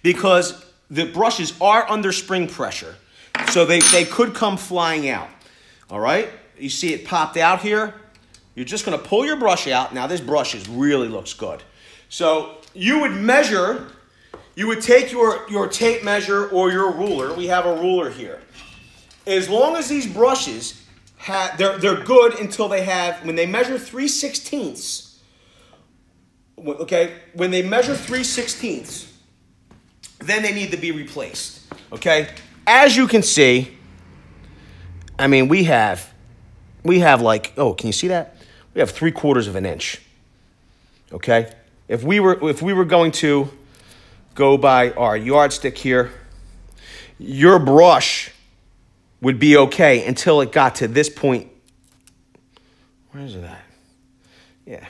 because the brushes are under spring pressure, so they could come flying out. All right? You see it popped out here? You're just going to pull your brush out. Now, this brush really looks good. So you would measure, you would take your tape measure or your ruler. We have a ruler here. As long as these brushes, they're good until they have, when they measure 3/16, okay? When they measure 3/16, then they need to be replaced, okay? As you can see, I mean, we have like, oh, can you see that? We have 3/4 of an inch. Okay? If we were going to go by our yardstick here, your brush would be okay until it got to this point. Where is it at? Yeah.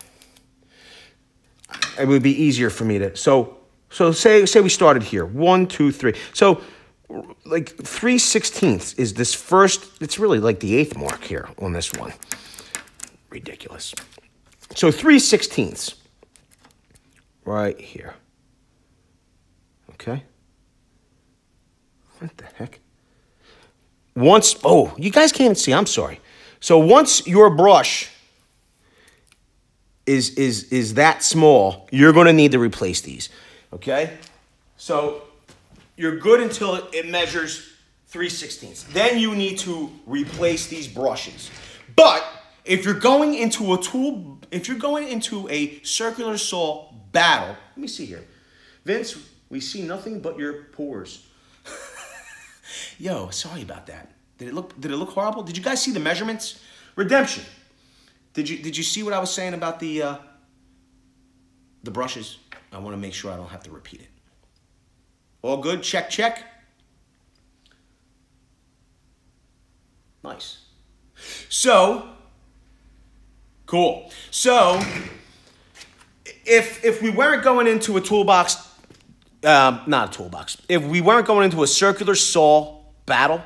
It would be easier for me to, so say we started here. 1, 2, 3. So like 3/16 is this first, it's really like the 8th mark here on this one. Ridiculous. So 3/16 right here. Okay. What the heck? Once, oh, you guys can't see, I'm sorry. So once your brush is that small, you're going to need to replace these, okay? So you're good until it measures 3/16. Then you need to replace these brushes. But if you're going into a circular saw battle, let me see here. Vince, we see nothing but your pores. Yo, sorry about that. Did it look horrible? Did you guys see the measurements? Redemption. Did you see what I was saying about the brushes? I want to make sure I don't have to repeat it. All good? Check, check. Nice. So, cool. So, if we weren't going into a toolbox, not a toolbox, if we weren't going into a circular saw battle,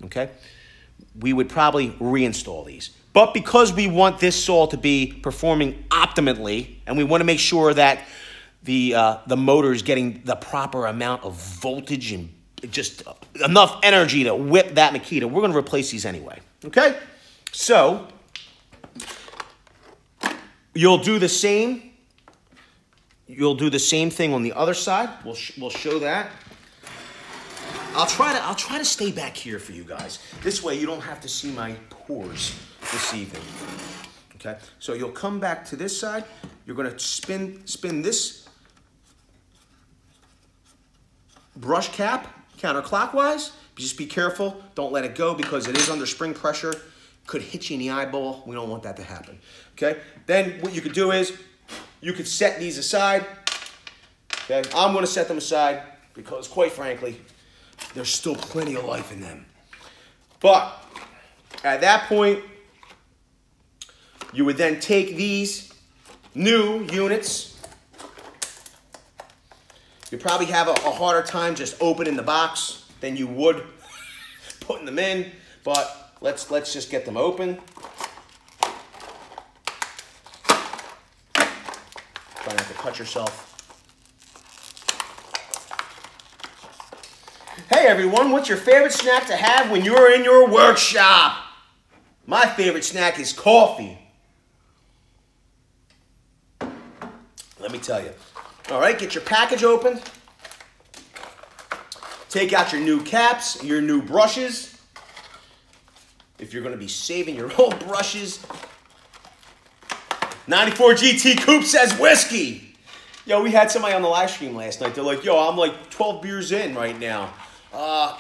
okay, we would probably reinstall these. But because we want this saw to be performing optimally, and we want to make sure that the motor is getting the proper amount of voltage and just enough energy to whip that Makita, we're going to replace these anyway. Okay? So, you'll do the same. You'll do the same thing on the other side. We'll show that. I'll try to stay back here for you guys. This way you don't have to see my pores this evening. Okay? So you'll come back to this side. You're going to spin this brush cap counterclockwise. Just be careful. Don't let it go because it is under spring pressure. Could hit you in the eyeball. We don't want that to happen. Okay? Then what you could do is you could set these aside. Okay? I'm going to set them aside because, quite frankly, there's still plenty of life in them. But at that point, you would then take these new units. You probably have a harder time just opening the box than you would putting them in. But let's just get them open. Try not to cut yourself. Hey everyone, what's your favorite snack to have when you're in your workshop? My favorite snack is coffee. Let me tell you. All right, get your package open. Take out your new caps, your new brushes. If you're going to be saving your old brushes. 94 GT Coupe says whiskey. Yo, we had somebody on the live stream last night. They're like, yo, I'm like 12 beers in right now.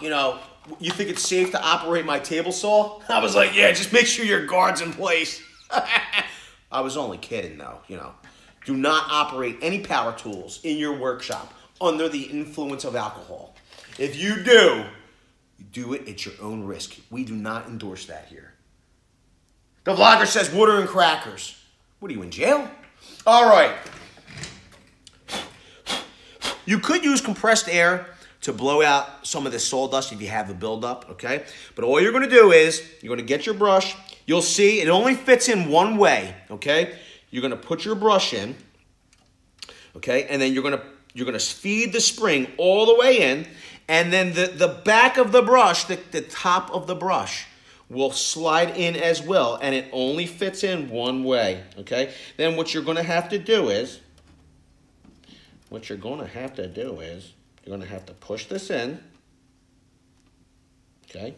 You know, you think it's safe to operate my table saw? I was like, yeah, just make sure your guard's in place. I was only kidding though, you know. Do not operate any power tools in your workshop under the influence of alcohol. If you do it at your own risk. We do not endorse that here. The vlogger says water and crackers. What are you, in jail? All right. You could use compressed air to blow out some of the sawdust if you have a buildup, okay? But all you're going to do is you're going to get your brush. You'll see it only fits in one way, okay? You're going to put your brush in, okay? And then you're going to feed the spring all the way in, and then the back of the brush, the top of the brush, will slide in as well, and it only fits in one way, okay? Then what you're going to have to do is, you're going to have to push this in, okay?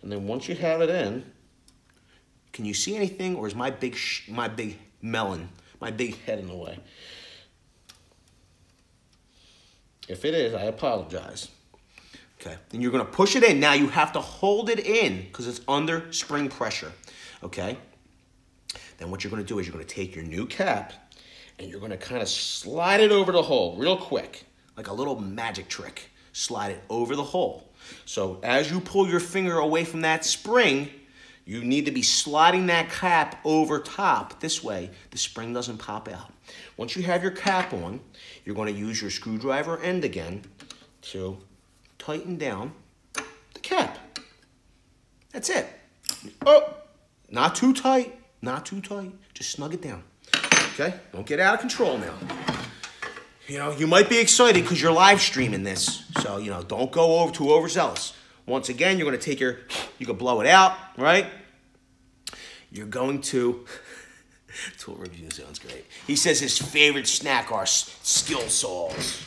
And then once you have it in, can you see anything, or is my big melon, my big head in the way? If it is, I apologize. Okay, then you're going to push it in. Now you have to hold it in because it's under spring pressure, okay? Then what you're going to do is you're going to take your new cap and you're going to kind of slide it over the hole real quick, like a little magic trick. Slide it over the hole. So as you pull your finger away from that spring, you need to be sliding that cap over top. This way, the spring doesn't pop out. Once you have your cap on, you're going to use your screwdriver end again to tighten down the cap. That's it. Oh, not too tight, not too tight. Just snug it down. Okay? Don't get out of control now. You know, you might be excited because you're live streaming this. So, you know, don't go too overzealous. Once again, you're going to take you can blow it out, right? You're going to, tool review sounds great. He says his favorite snack are skilsaws.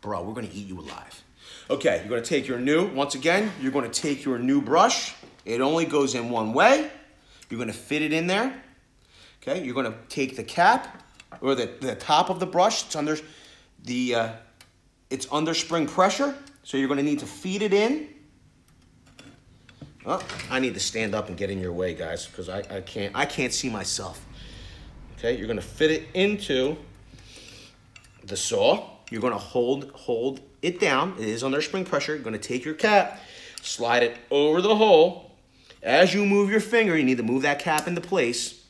Bro, we're going to eat you alive. Okay, you're going to take once again, you're going to take your new brush. It only goes in one way. You're going to fit it in there. Okay, you're going to take the cap or the top of the brush. It's under spring pressure, so you're going to need to feed it in. Oh, I need to stand up and get in your way, guys, because I can't see myself. Okay, you're going to fit it into the saw. You're going to hold it down. It is under spring pressure. You're going to take your cap, slide it over the hole. As you move your finger, you need to move that cap into place.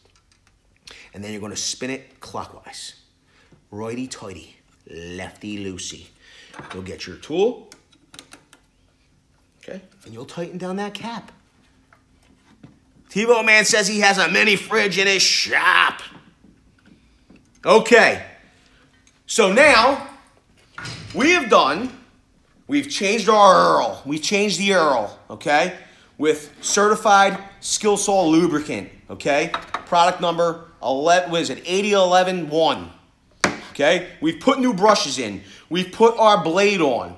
And then you're going to spin it clockwise. Righty-tighty, lefty-loosey. You'll get your tool. Okay, and you'll tighten down that cap. Tebow Man says he has a mini fridge in his shop. Okay, so now we've changed our Earl. We've changed the Earl, okay, with certified skilsaw lubricant, okay? Product number 80111. Okay, we've put new brushes in. We've put our blade on.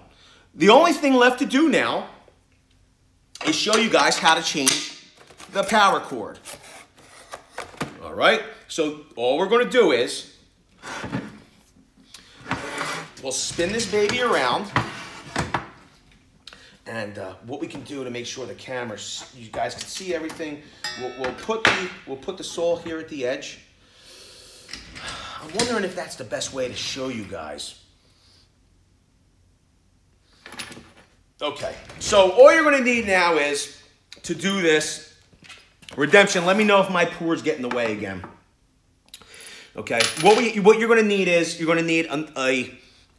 The only thing left to do now is show you guys how to change the power cord. All right, so all we're going to do is we'll spin this baby around, and what we can do to make sure the camera, you guys can see everything, we'll put the saw here at the edge. I'm wondering if that's the best way to show you guys. Okay, so all you're going to need now is to do this. Redemption, let me know if my pour's getting in the way again. Okay, what you're going to need is you're going to need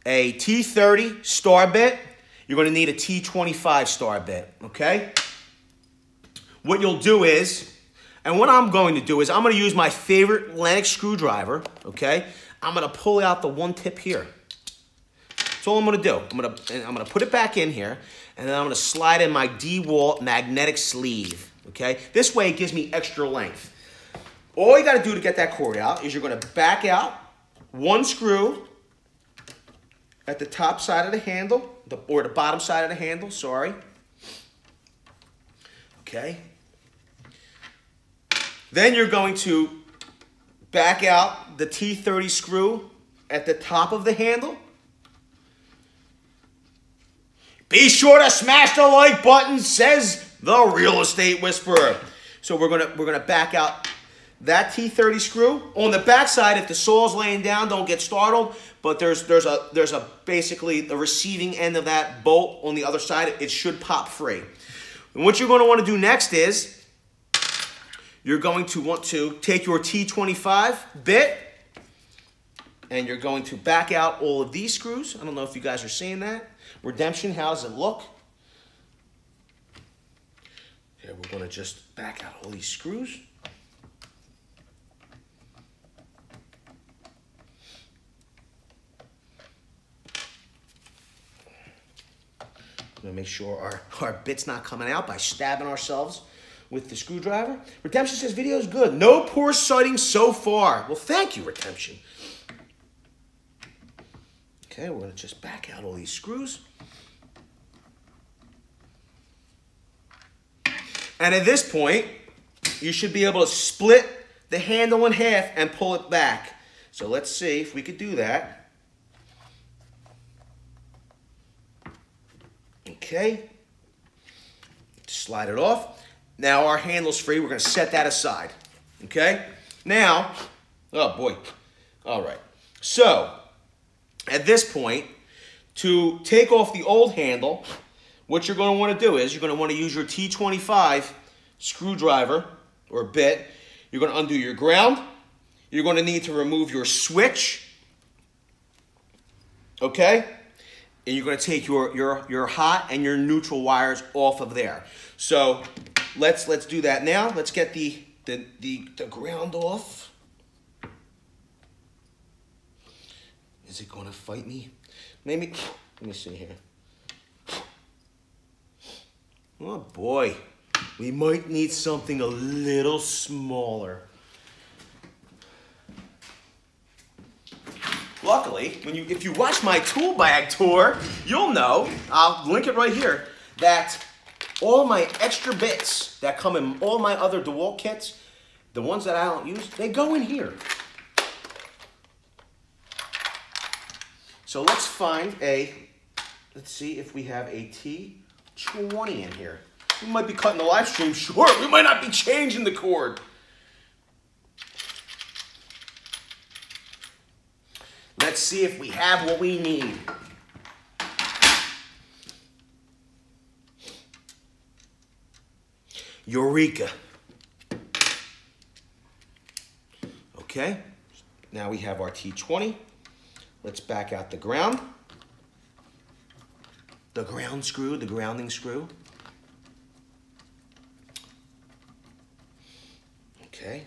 a T30 star bit. You're going to need a T25 star bit, okay? What you'll do is, and what I'm going to do is I'm going to use my favorite Lennox screwdriver, okay? I'm going to pull out the one tip here. That's all I'm going to do. I'm going to put it back in here, and then I'm going to slide in my DeWalt magnetic sleeve, okay? This way it gives me extra length. All you got to do to get that cord out is you're going to back out one screw at the top side of the handle, or the bottom side of the handle, sorry. Okay. Then you're going to back out the T30 screw at the top of the handle. Be sure to smash the like button, says the Real Estate Whisperer. So we're gonna back out that T30 screw. On the back side, if the saw's laying down, don't get startled. But there's basically the receiving end of that bolt on the other side. It should pop free. And what you're going to want to do next is you're going to want to take your T25 bit and you're going to back out all of these screws. I don't know if you guys are seeing that. Redemption, how does it look? Yeah, we're going to just back out all these screws. We're going to make sure our bit's not coming out by stabbing ourselves with the screwdriver. Redemption says, video is good. No poor sighting so far. Well, thank you, Redemption. Okay, we're going to just back out all these screws. And at this point, you should be able to split the handle in half and pull it back. So let's see if we could do that. Okay. Slide it off. Now our handle's free. We're going to set that aside. Okay. Now, oh boy. All right. So, at this point, to take off the old handle, what you're going to want to do is you're going to want to use your T25 screwdriver or bit. You're going to undo your ground. You're going to need to remove your switch. Okay? And you're going to take your hot and your neutral wires off of there. So let's do that now. Let's get the the ground off. Is it going to fight me? Maybe. Let me see here. Oh boy, we might need something a little smaller. Luckily, if you watch my tool bag tour, you'll know, I'll link it right here, that all my extra bits that come in all my other DeWalt kits, the ones that I don't use, they go in here. So let's find let's see if we have a T20 in here. We might be cutting the live stream short. We might not be changing the cord. Let's see if we have what we need. Eureka. Okay, now we have our T20. Let's back out the ground. The ground screw, the grounding screw. Okay,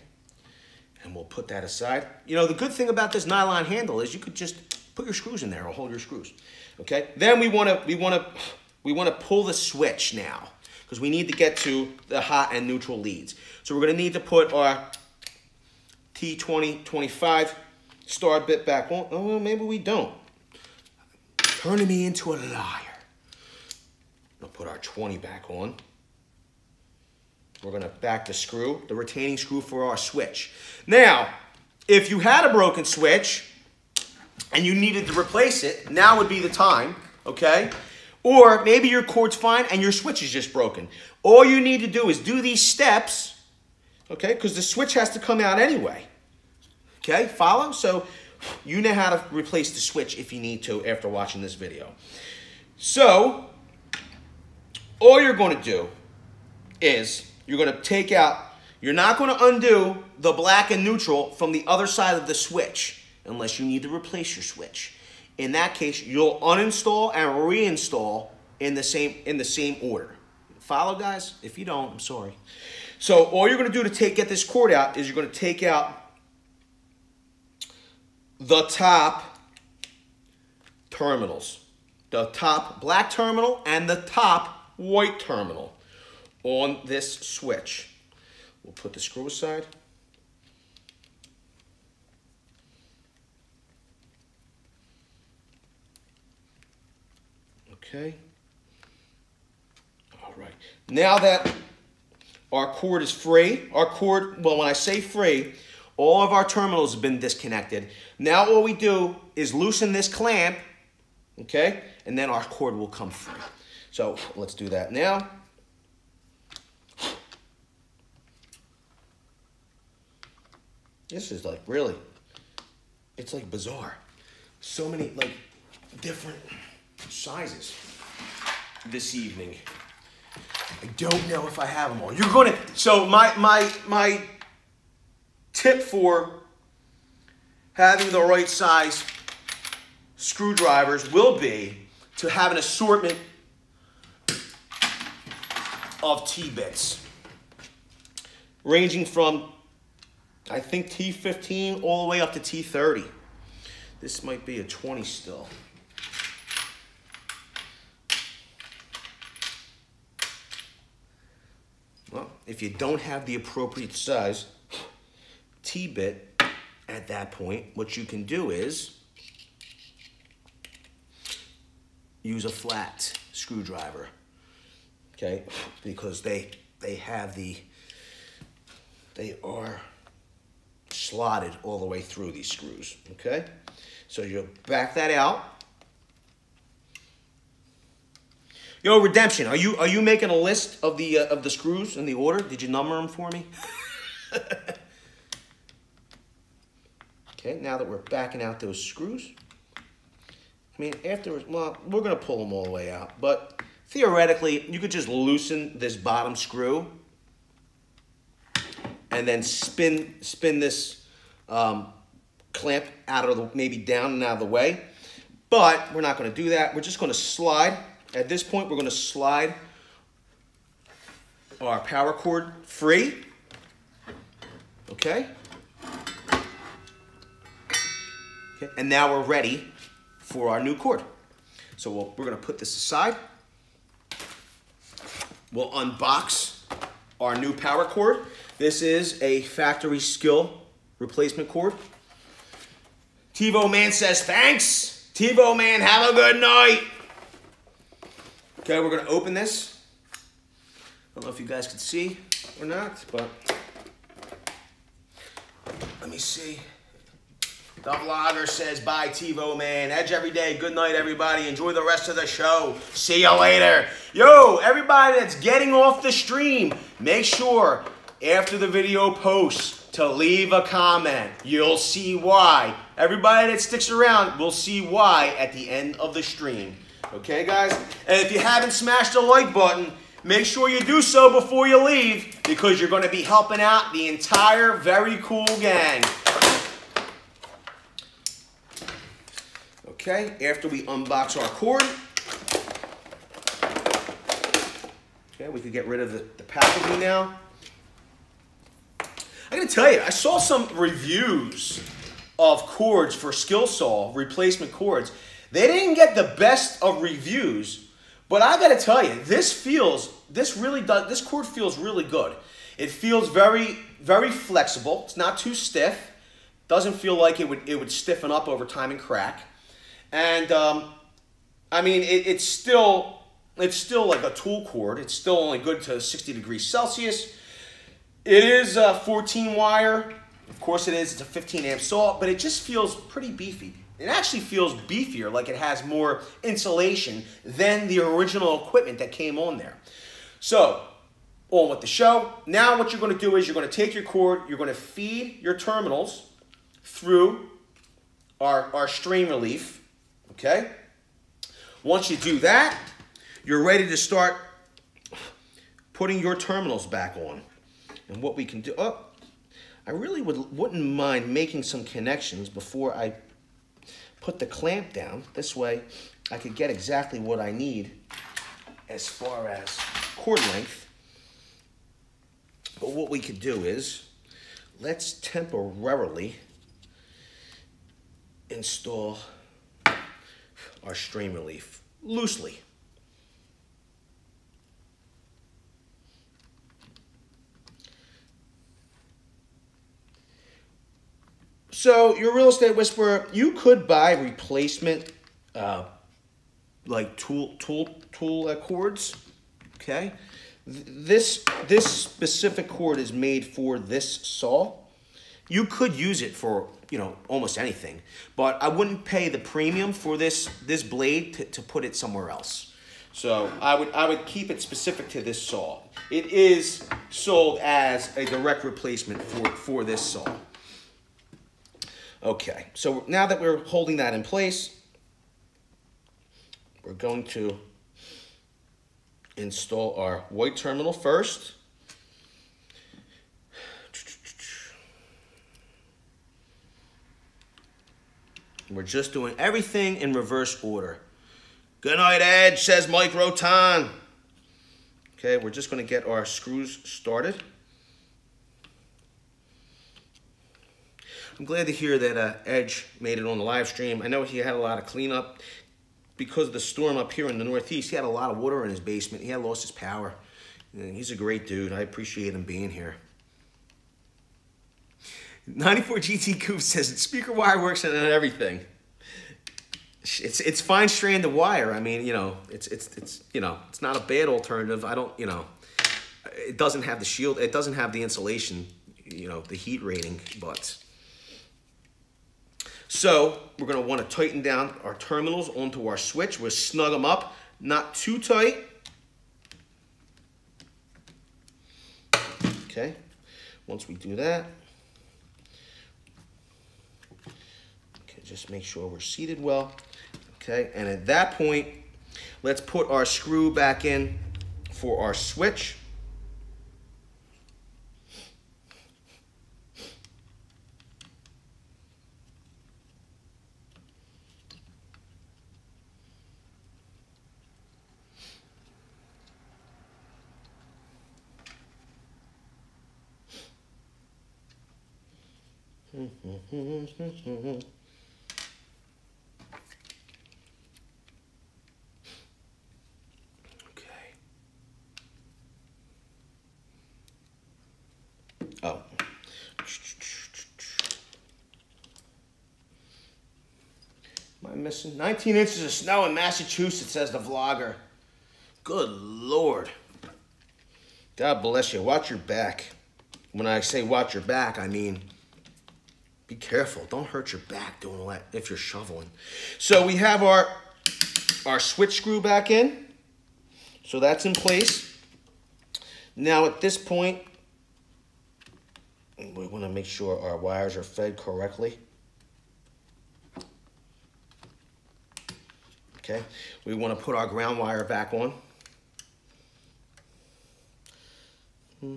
and we'll put that aside. You know, the good thing about this nylon handle is you could just put your screws in there or hold your screws. Okay, then we want to pull the switch now because we need to get to the hot and neutral leads. So we're going to need to put our T20-25 start bit back on. Oh, well, maybe we don't. Turning me into a liar. We'll put our 20 back on. We're going to back the screw, the retaining screw for our switch. Now, if you had a broken switch and you needed to replace it, now would be the time, okay? Or maybe your cord's fine and your switch is just broken. All you need to do is do these steps, okay? Because the switch has to come out anyway. Okay, follow? So you know how to replace the switch if you need to after watching this video. So all you're going to do is you're going to take out, you're not going to undo the black and neutral from the other side of the switch unless you need to replace your switch. In that case, you'll uninstall and reinstall in the same order. Follow, guys? If you don't, I'm sorry. So all you're going to do to get this cord out is you're going to take out the top terminals. The top black terminal and the top white terminal on this switch. We'll put the screw aside. Okay. All right. Now that our cord is free, well, when I say free, all of our terminals have been disconnected. Now all we do is loosen this clamp, okay? And then our cord will come free. So let's do that now. This is like really, it's like bizarre. So many like different sizes this evening. I don't know if I have them all. You're going to, so my tip for having the right size screwdrivers will be to have an assortment of T-bits, ranging from, I think, T15 all the way up to T30. This might be a 20 still. Well, if you don't have the appropriate size T-bit at that point, what you can do is use a flat screwdriver, okay? Because they are slotted all the way through these screws, okay? So you'll back that out. Yo, Redemption, are you making a list of the screws in the order? Did you number them for me? Okay, now that we're backing out those screws, I mean, afterwards, well, we're going to pull them all the way out, but theoretically, you could just loosen this bottom screw and then spin this clamp out of the, maybe down and out of the way, but we're not going to do that. We're just going to slide. At this point, we're going to slide our power cord free, Okay? Okay, and now we're ready for our new cord. So we're going to put this aside. We'll unbox our new power cord. This is a factory skill replacement cord. TiVo Man says thanks. TiVo Man, have a good night. Okay, we're going to open this. I don't know if you guys can see or not, but let me see. The vlogger says, bye, TiVo Man. Edge every day. Good night, everybody. Enjoy the rest of the show. See you later. Yo, everybody that's getting off the stream, make sure after the video posts to leave a comment. You'll see why. Everybody that sticks around will see why at the end of the stream. Okay, guys? And if you haven't smashed the like button, make sure you do so before you leave, because you're going to be helping out the entire Very Cool gang. Okay, after we unbox our cord, okay, we can get rid of the packaging now. I gotta tell you, I saw some reviews of cords for skilsaw replacement cords. They didn't get the best of reviews, but I gotta tell you, this cord feels really good. It feels very, very flexible. It's not too stiff. Doesn't feel like it would stiffen up over time and crack. And I mean, it's still like a tool cord. It's still only good to 60 degrees Celsius. It is a 14 wire. Of course it is. It's a 15 amp saw, but it just feels pretty beefy. It actually feels beefier, like it has more insulation than the original equipment that came on there. So, on with the show. Now what you're going to do is you're going to take your cord, you're going to feed your terminals through our strain relief. Okay? Once you do that, you're ready to start putting your terminals back on. And what we can do, I really wouldn't mind making some connections before I put the clamp down. This way I could get exactly what I need as far as cord length. But what we could do is, let's temporarily install our strain relief loosely. So your real estate whisperer, you could buy replacement like tool cords. Okay, this specific cord is made for this saw. You could use it for, you know, almost anything, but I wouldn't pay the premium for this blade to put it somewhere else. So I would keep it specific to this saw. It is sold as a direct replacement for this saw. Okay, so now that we're holding that in place, we're going to install our white terminal first. We're just doing everything in reverse order. Good night, Edge, says Mike Rotan. Okay, we're just going to get our screws started. I'm glad to hear that Edge made it on the live stream. I know he had a lot of cleanup. Because of the storm up here in the Northeast, he had a lot of water in his basement. He had lost his power. And he's a great dude. I appreciate him being here. 94 GT Coop says speaker wire works on everything. It's fine strand of wire. I mean, you know, it's you know, it's not a bad alternative. I don't, you know, it doesn't have the shield. It doesn't have the insulation, you know, the heat rating, but. So we're going to want to tighten down our terminals onto our switch. We'll snug them up, not too tight. Okay, once we do that, okay, just make sure we're seated well. Okay, and at that point, let's put our screw back in for our switch. Oh. Am I missing? 19 inches of snow in Massachusetts, says the vlogger. Good Lord. God bless you. Watch your back. When I say watch your back, I mean be careful. Don't hurt your back doing all that if you're shoveling. So we have our switch screw back in. So that's in place. Now at this point, we want to make sure our wires are fed correctly. Okay, we want to put our ground wire back on. Okay.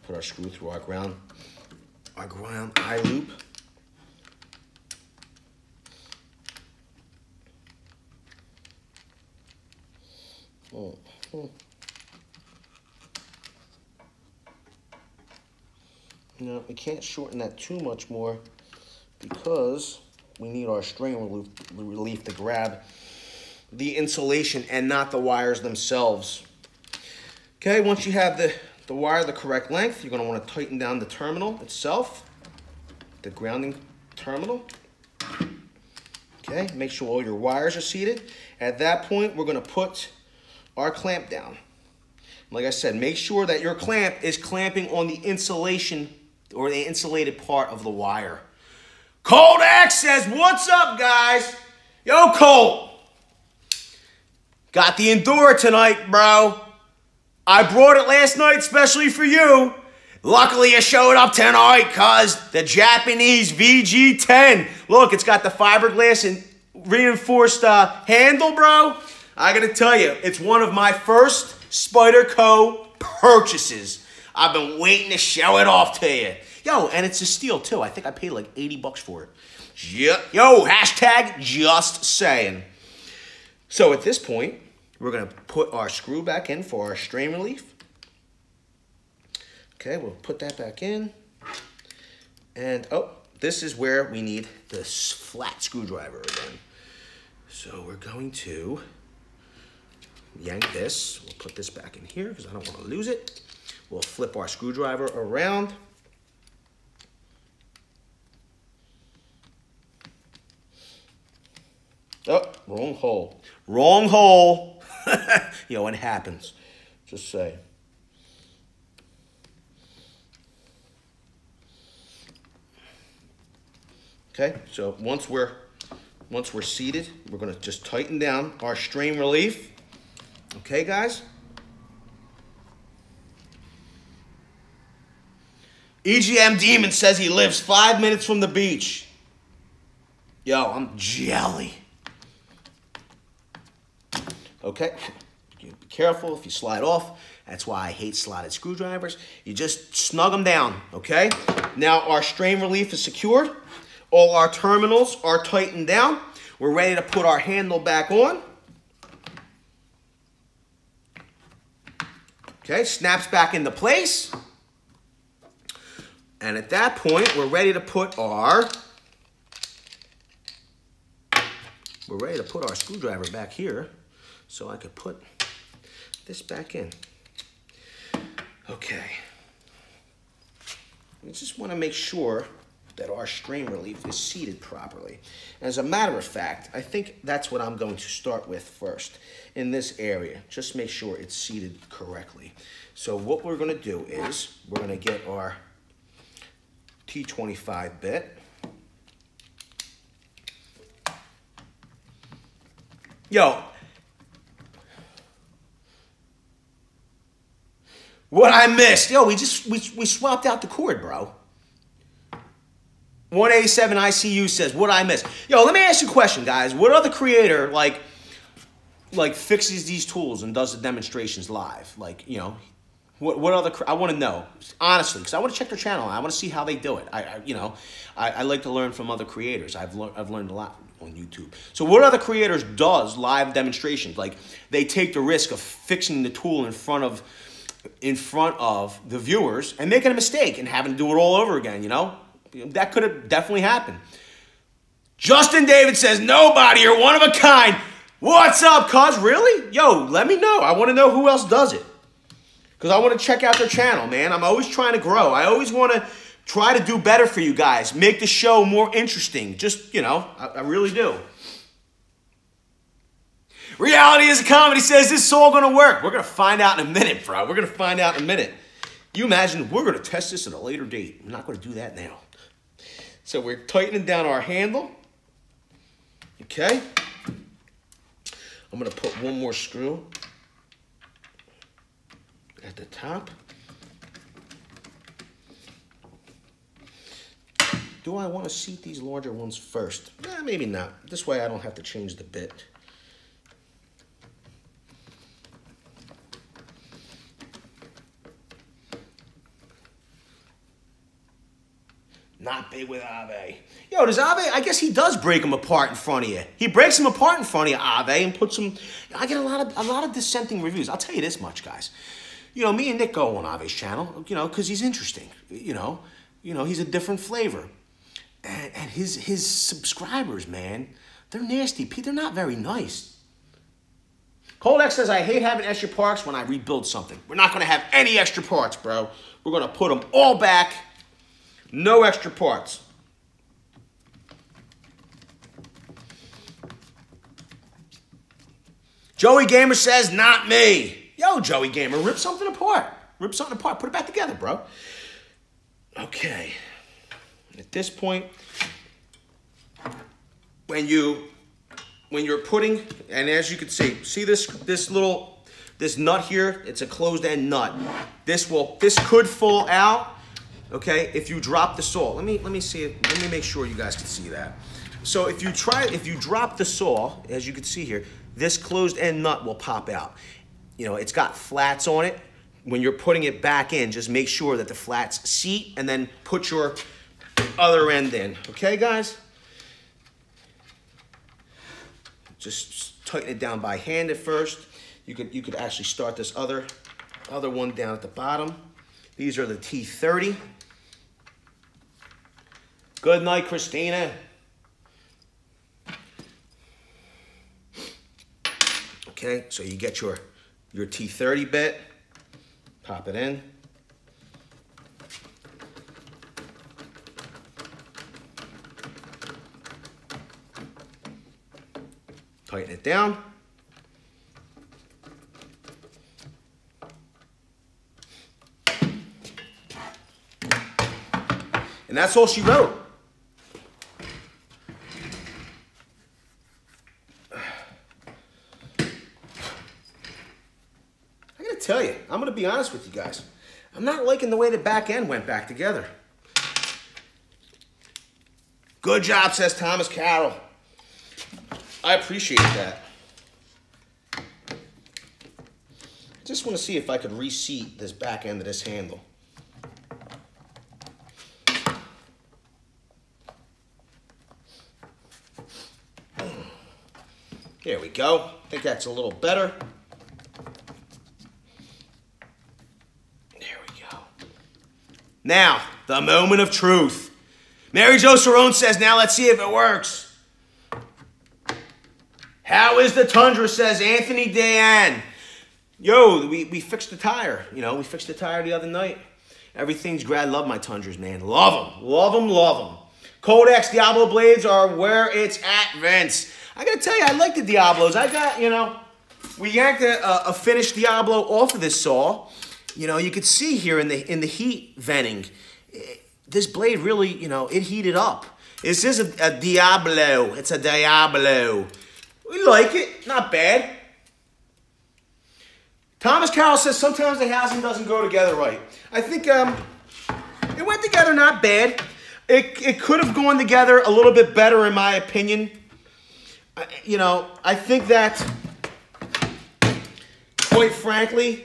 Put our screw through our ground eye loop. Now, we can't shorten that too much more because we need our strain relief to grab the insulation and not the wires themselves. Okay, once you have the wire the correct length, you're going to want to tighten down the terminal itself, the grounding terminal. Okay, make sure all your wires are seated. At that point, we're going to put our clamp down. Like I said, make sure that your clamp is clamping on the insulation or the insulated part of the wire. Colt X says, what's up, guys? Yo, Colt. Got the Endura tonight, bro. I brought it last night especially for you. Luckily, you showed up tonight because the Japanese VG10. Look, it's got the fiberglass and reinforced handle, bro. I got to tell you, it's one of my first Spyderco purchases. I've been waiting to show it off to you. Yo, and it's a steal, too. I think I paid like 80 bucks for it. Yo, hashtag just saying. So at this point, we're going to put our screw back in for our strain relief. Okay, we'll put that back in. And, oh, this is where we need this flat screwdriver again. So we're going to yank this. We'll put this back in here because I don't want to lose it. We'll flip our screwdriver around. Oh, wrong hole. Wrong hole. Yo, it happens. Just say. Okay, so once we're seated, we're going to just tighten down our strain relief. Okay, guys? EGM Demon says he lives 5 minutes from the beach. Yo, I'm jelly. Okay, be careful if you slide off. That's why I hate slotted screwdrivers. You just snug them down, okay? Now our strain relief is secured. All our terminals are tightened down. We're ready to put our handle back on. Okay, snaps back into place. And at that point, we're ready to put our screwdriver back here so I could put this back in. Okay. We just want to make sure that our strain relief is seated properly. As a matter of fact, I think that's what I'm going to start with first in this area. Just make sure it's seated correctly. So what we're going to do is we're going to get our T25 bit. Yo, what I missed? Yo, we swapped out the cord, bro. 187 ICU says, what I missed? Yo, let me ask you a question, guys. What other creator, like, like fixes these tools and does the demonstrations live? Like, you know, what other, I want to know, honestly, because I want to check their channel. I want to see how they do it. I like to learn from other creators. I've learned a lot on YouTube. So what other creators does live demonstrations? Like, they take the risk of fixing the tool in front of the viewers and making a mistake and having to do it all over again, you know? That could have definitely happened. Justin David says, nobody, you're one of a kind. What's up, cuz? Really? Yo, let me know. I want to know who else does it. Because I want to check out their channel, man. I'm always trying to grow. I always want to try to do better for you guys. Make the show more interesting. Just, you know, I really do. Reality is a Comedy says this is all going to work. We're going to find out in a minute, bro. We're going to find out in a minute. You imagine we're going to test this at a later date. I'm not going to do that now. So we're tightening down our handle. Okay. I'm going to put one more screw at the top. Do I want to seat these larger ones first? Maybe not. This way I don't have to change the bit. Not big with Ave. Yo, does Ave, I guess he does break them apart in front of you. He breaks them apart in front of you, Ave, and puts them, I get a lot of dissenting reviews. I'll tell you this much, guys. You know, me and Nick go on Ave's channel, you know, because he's interesting. You know, he's a different flavor. And his subscribers, man, they're nasty. They're not very nice. Cold X says, I hate having extra parts when I rebuild something. We're not going to have any extra parts, bro. We're going to put them all back. No extra parts. Joey Gamer says, not me. Yo, Joey Gamer, rip something apart. Rip something apart. Put it back together, bro. Okay. At this point, when you're putting, and as you can see this nut here, it's a closed end nut. This could fall out. Okay, if you drop the saw, let me see it. Let me make sure you guys can see that. So if you drop the saw, as you can see here, this closed end nut will pop out. You know, it's got flats on it. When you're putting it back in, just make sure that the flats seat and then put your other end in. Okay, guys? Just tighten it down by hand at first. You could actually start this other one down at the bottom. These are the T30. Good night, Christina. Okay, so you get your T30 bit, pop it in. Tighten it down. And that's all she wrote. I gotta tell you, I'm gonna be honest with you guys. I'm not liking the way the back end went back together. Good job, says Thomas Carroll. I appreciate that. I just want to see if I could reseat this back end of this handle. There we go. I think that's a little better. There we go. Now, the moment of truth. Mary Jo Cerrone says, now let's see if it works. How is the Tundra, says Anthony Dayan. Yo, we fixed the tire. You know, we fixed the tire the other night. Everything's great. I love my Tundras, man. Love them. Love them, love them. Codex Diablo blades are where it's at, Vince. I got to tell you, I like the Diablos. I got, you know, we yanked a finished Diablo off of this saw. You know, you could see here in the heat venting, this blade really, you know, it heated up. This is a Diablo. It's a Diablo. We like it. Not bad. Thomas Carroll says sometimes the housing doesn't go together right. I think it went together not bad. It could have gone together a little bit better in my opinion. You know, I think that quite frankly,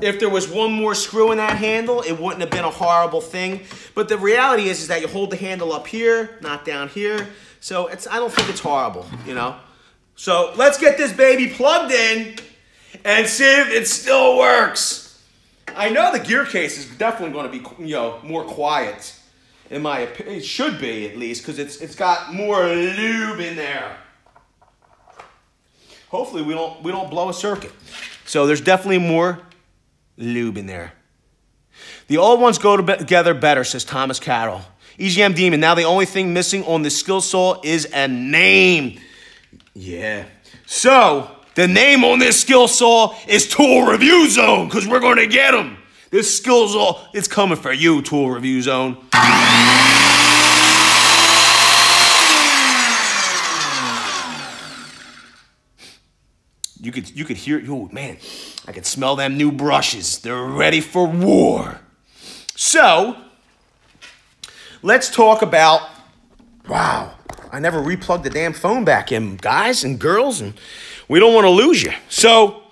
if there was one more screw in that handle, it wouldn't have been a horrible thing. But the reality is that you hold the handle up here, not down here. So I don't think it's horrible, you know. So let's get this baby plugged in and see if it still works. I know the gear case is definitely going to be, you know, more quiet. In my opinion, it should be at least, because it's got more lube in there. Hopefully we don't blow a circuit. So there's definitely more lube in there. The old ones go together better, says Thomas Carroll. EGM Demon, now the only thing missing on the skill saw is a name. Yeah. So, the name on this skill saw is Tool Review Zone, because we're going to get them. This skill saw, it's coming for you, Tool Review Zone. You could hear, oh man, I could smell them new brushes. They're ready for war. So, let's talk about, wow, I never replugged the damn phone back in, guys and girls, and we don't want to lose you. So,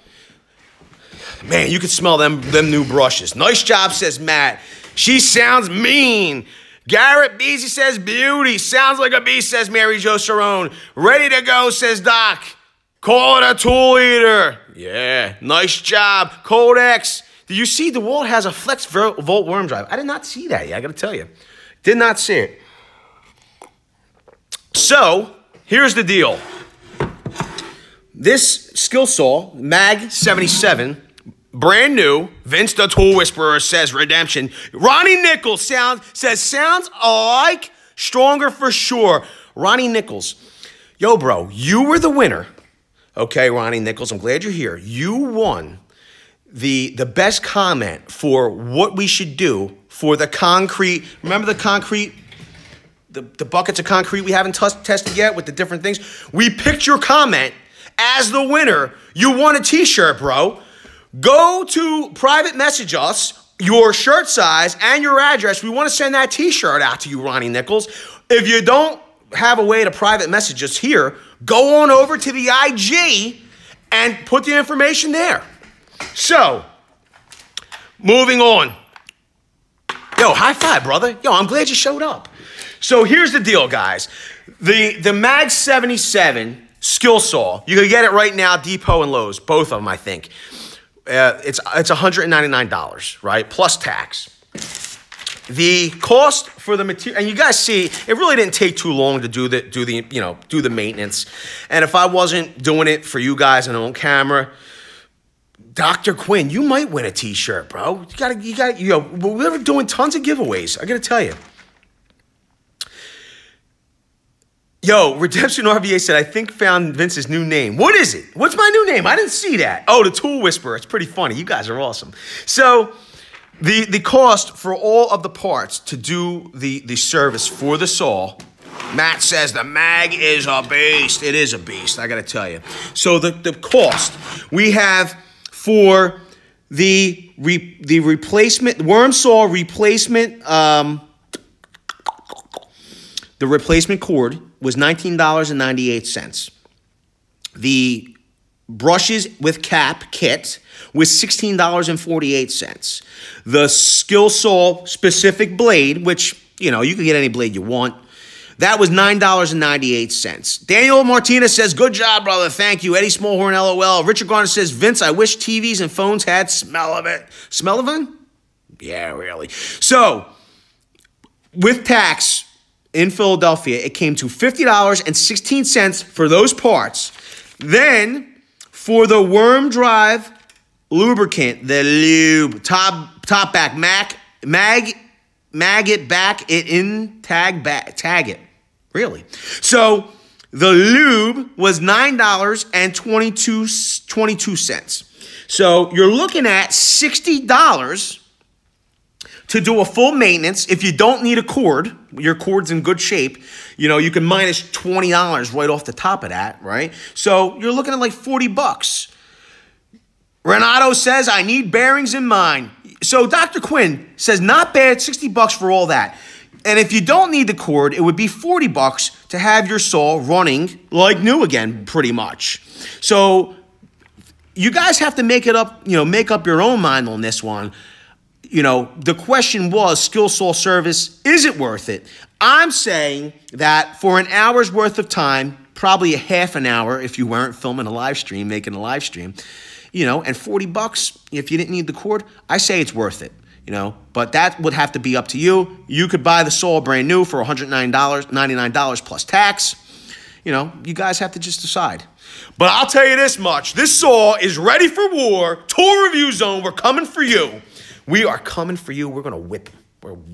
man, you could smell them new brushes. Nice job, says Matt. She sounds mean. Garrett Beasy says beauty. Sounds like a beast, says Mary Jo Cerrone. Ready to go, says Doc. Call it a tool eater. Yeah, nice job. Codex. Did you see DeWalt has a flex volt worm drive? I did not see that yet, I got to tell you. Did not see it. So, here's the deal. This skill saw, Mag 77, brand new. Vince the Tool Whisperer says redemption. Ronnie Nichols says sounds alike, stronger for sure. Ronnie Nichols. Yo, bro, you were the winner. Okay, Ronnie Nichols, I'm glad you're here. You won the best comment for what we should do for the concrete. Remember the concrete, the buckets of concrete we haven't tested yet with the different things? We picked your comment as the winner. You won a t-shirt, bro. Go to private message us your shirt size and your address. We want to send that t-shirt out to you, Ronnie Nichols. If you don't have a way to private message us here, go on over to the IG and put the information there. So, moving on. Yo, high five, brother. Yo, I'm glad you showed up. So here's the deal, guys. The Mag 77 skill saw, you can get it right now, Depot and Lowe's, both of them, I think. It's $199, right? Plus tax. The cost for the material, and you guys see, it really didn't take too long to do the maintenance. And if I wasn't doing it for you guys on camera, Dr. Quinn, you might win a t-shirt, bro. We're doing tons of giveaways. I gotta tell you. Yo, Redemption RBA said, I think found Vince's new name. What is it? What's my new name? I didn't see that. Oh, the Tool Whisperer. It's pretty funny. You guys are awesome. So, the cost for all of the parts to do the service for the saw, Matt says the Mag is a beast. It is a beast, I gotta tell you. So the cost we have for the replacement worm saw replacement, the replacement cord was $19.98. The brushes with cap kit was $16.48. The skill saw specific blade, which, you know, you can get any blade you want, that was $9.98. Daniel Martinez says, good job, brother. Thank you. Eddie Smallhorn, LOL. Richard Garner says, Vince, I wish TVs and phones had smell of it. Smell of it? Yeah, really. So, with tax in Philadelphia, it came to $50.16 for those parts. Then, for the worm drive lubricant, the lube, top back, mag it back, it in, tag it. Really? So, the lube was $9.22. So, you're looking at $60 to do a full maintenance. If you don't need a cord, your cord's in good shape, you know, you can minus $20 right off the top of that, right? So, you're looking at like 40 bucks. Renato says, I need bearings in mine. So, Dr. Quinn says, not bad, 60 bucks for all that. And if you don't need the cord, it would be 40 bucks to have your saw running like new again, pretty much. So, you guys have to make it up, make up your own mind on this one. The question was skilsaw service, is it worth it? I'm saying that for an hour's worth of time, probably a half an hour if you weren't filming a live stream, making a live stream, and $40 if you didn't need the cord, I say it's worth it, but that would have to be up to you. You could buy the saw brand new for $199 plus tax. You guys have to just decide. But I'll tell you this much. This saw is ready for war. Tool Review Zone, we're coming for you. We are coming for you. We're going to whip them.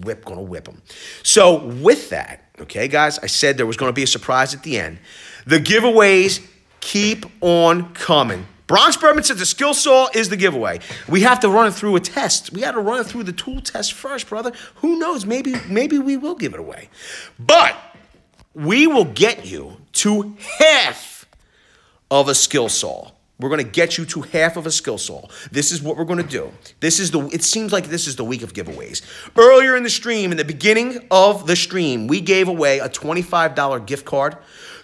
We're going to whip them. So with that, okay, guys, I said there was going to be a surprise at the end. The giveaways keep on coming. Bronx Berman said the skill saw is the giveaway. We have to run it through a test. We got to run it through the tool test first, brother. Who knows? Maybe we will give it away. But we will get you to half of a skill saw. We're going to get you to half of a skill saw. This is what we're going to do. It seems like this is the week of giveaways. Earlier in the stream, in the beginning of the stream, we gave away a $25 gift card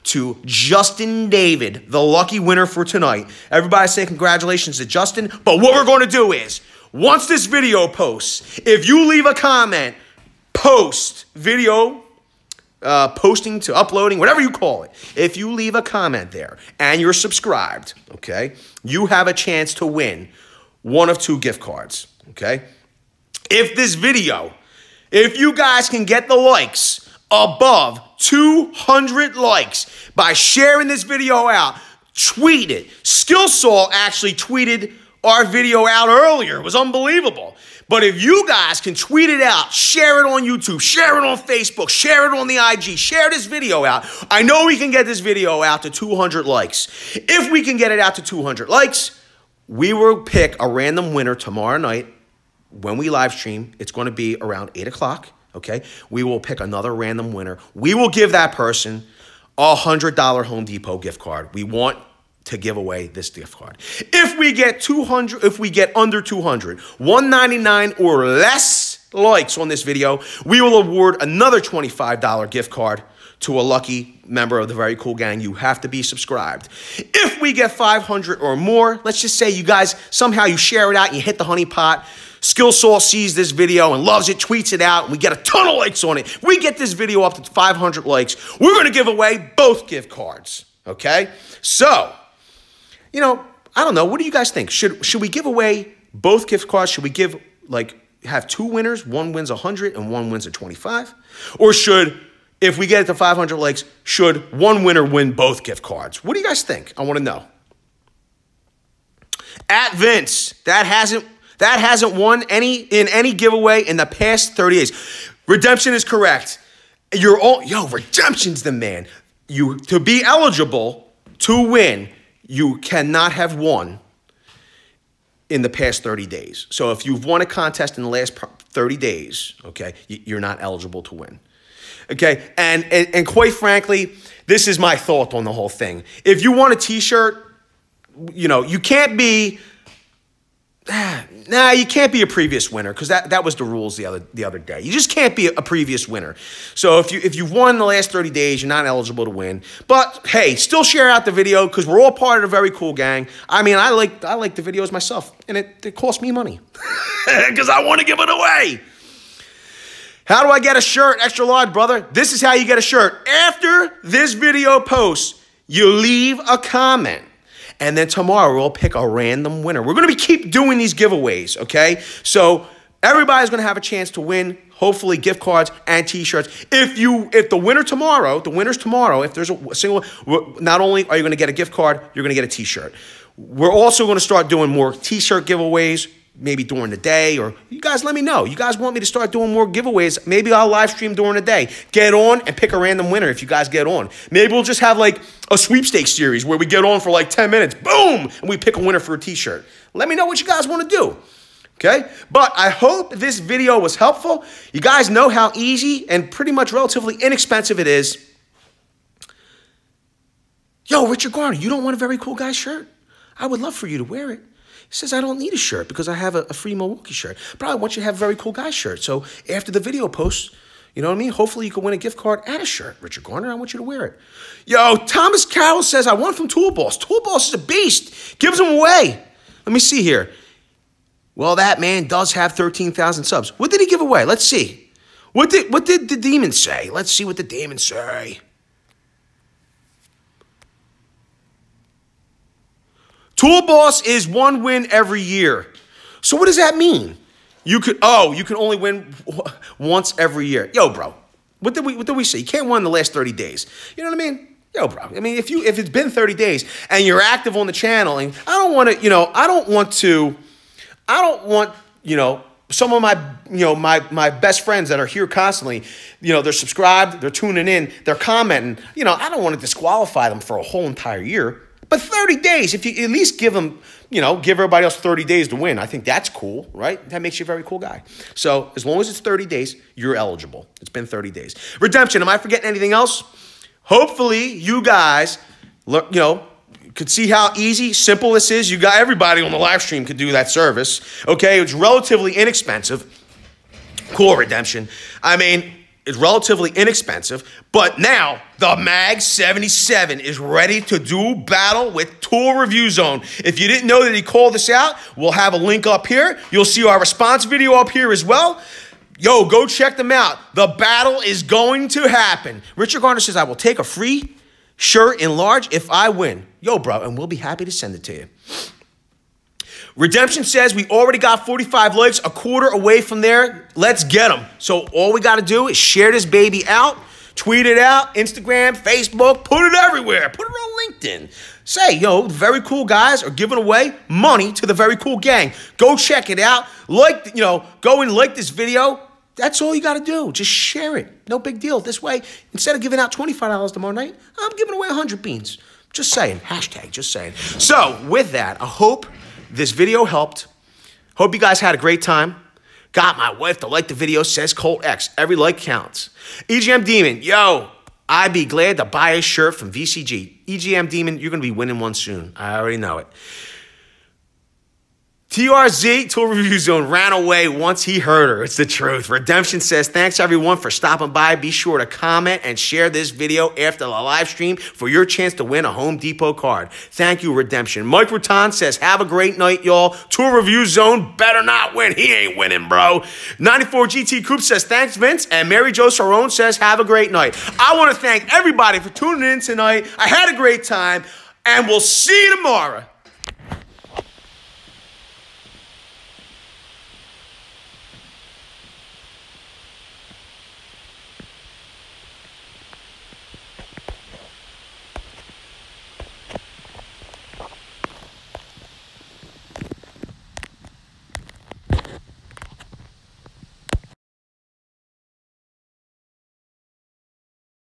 to Justin David, the lucky winner for tonight. Everybody say congratulations to Justin. But what we're going to do is, once this video posts, if you leave a comment, post video, posting to uploading, whatever you call it. If you leave a comment there and you're subscribed, okay, you have a chance to win one of 2 gift cards, okay? If this video, if you guys can get the likes above 200 likes by sharing this video out, tweet it. Skillsaw actually tweeted our video out earlier. It was unbelievable. But if you guys can tweet it out, share it on YouTube, share it on Facebook, share it on the IG, share this video out. I know we can get this video out to 200 likes. If we can get it out to 200 likes, we will pick a random winner tomorrow night when we live stream. It's going to be around 8 o'clock, okay? We will pick another random winner. We will give that person a $100 Home Depot gift card. We want to give away this gift card. If we get 200, if we get under 200, 199 or less likes on this video, we will award another $25 gift card to a lucky member of the Very Cool Gang. You have to be subscribed. If we get 500 or more, let's just say you guys, somehow you share it out and you hit the honey pot, Skillsaw sees this video and loves it, tweets it out, and we get a ton of likes on it. We get this video up to 500 likes. We're going to give away both gift cards, okay? So, I don't know. What do you guys think? Should we give away both gift cards? Should we give, have 2 winners? One wins 100 and one wins a 25? Or should, if we get it to 500 likes, should one winner win both gift cards? What do you guys think? I want to know. At Vince, that hasn't won in any giveaway in the past 30 days. Redemption is correct. Redemption's the man. To be eligible to win, you cannot have won in the past 30 days. So if you've won a contest in the last 30 days, okay, you're not eligible to win. Okay, and quite frankly, this is my thought on the whole thing. If you want a T-shirt, you can't be... you can't be a previous winner because that was the rules the other day. You just can't be a previous winner. So if you've won the last 30 days, you're not eligible to win. But hey, still share out the video because we're all part of the Very Cool Gang. I mean, I like the videos myself, and it costs me money because I want to give it away. How do I get a shirt? Extra large, brother. This is how you get a shirt. After this video posts, you leave a comment. And then tomorrow, we'll pick a random winner. We're going to keep doing these giveaways, okay? So everybody's going to have a chance to win, hopefully, gift cards and T-shirts. If the winner's tomorrow, if there's a single, not only are you going to get a gift card, you're going to get a T-shirt. We're also going to start doing more T-shirt giveaways, maybe during the day, or you guys let me know. You guys want me to start doing more giveaways? Maybe I'll live stream during the day. Get on and pick a random winner if you guys get on. Maybe we'll just have a sweepstakes series where we get on for 10 minutes, boom, and we pick a winner for a T-shirt. Let me know what you guys want to do, okay? But I hope this video was helpful. You guys know how easy and pretty much relatively inexpensive it is. Yo, Richard Garner, you don't want a Very Cool Guy shirt? I would love for you to wear it. He says, I don't need a shirt because I have a free Milwaukee shirt. But I want you to have a Very Cool Guy shirt. So after the video posts, you know what I mean? Hopefully you can win a gift card and a shirt. Richard Garner, I want you to wear it. Yo, Thomas Carroll says, I want from Tool Boss. Tool Boss is a beast. Gives them away. Let me see here. Well, that man does have 13,000 subs. What did he give away? Let's see. What did the demon say? Let's see what the demon say. Tool Boss is 1 win every year. So what does that mean? You can only win once every year. Yo, bro. What did we say? You can't win the last 30 days. You know what I mean? Yo, bro. I mean, if it's been 30 days and you're active on the channel, and I don't want, some of my best friends that are here constantly, they're subscribed, they're tuning in, they're commenting. I don't want to disqualify them for a whole entire year. But 30 days, if you at least give them, give everybody else 30 days to win, I think that's cool, right? That makes you a very cool guy. So as long as it's 30 days, you're eligible. It's been 30 days. Redemption, am I forgetting anything else? Hopefully you guys, could see how easy, simple this is. You got everybody on the live stream could do that service. Okay, it's relatively inexpensive. Cool, Redemption. I mean, it's relatively inexpensive, but now the Mag 77 is ready to do battle with Tool Review Zone. If you didn't know that he called this out, we'll have a link up here. You'll see our response video up here as well. Yo, go check them out. The battle is going to happen. Richard Garner says, I will take a free shirt in large if I win. Yo, bro, and we'll be happy to send it to you. Redemption says we already got 45 likes, a quarter away from there. Let's get them. So all we got to do is share this baby out, tweet it out, Instagram, Facebook, put it everywhere. Put it on LinkedIn. Say, yo, the Very Cool guys are giving away money to the Very Cool gang. Go check it out. Go and like this video. That's all you got to do. Just share it. No big deal. This way, instead of giving out $25 tomorrow night, I'm giving away 100 beans. Just saying. Hashtag, just saying. So with that, I hope this video helped. Hope you guys had a great time. Got my wife to like the video, says Colt X. Every like counts. EGM Demon, yo, I'd be glad to buy a shirt from VCG. EGM Demon, you're going to be winning one soon. I already know it. TRZ, Tool Review Zone, ran away once he heard her. It's the truth. Redemption says, thanks everyone for stopping by. Be sure to comment and share this video after the live stream for your chance to win a Home Depot card. Thank you, Redemption. Mike Rutan says, have a great night, y'all. Tool Review Zone better not win. He ain't winning, bro. 94 GT Coop says, thanks, Vince. And Mary Jo Sarone says, have a great night. I want to thank everybody for tuning in tonight. I had a great time, and we'll see you tomorrow.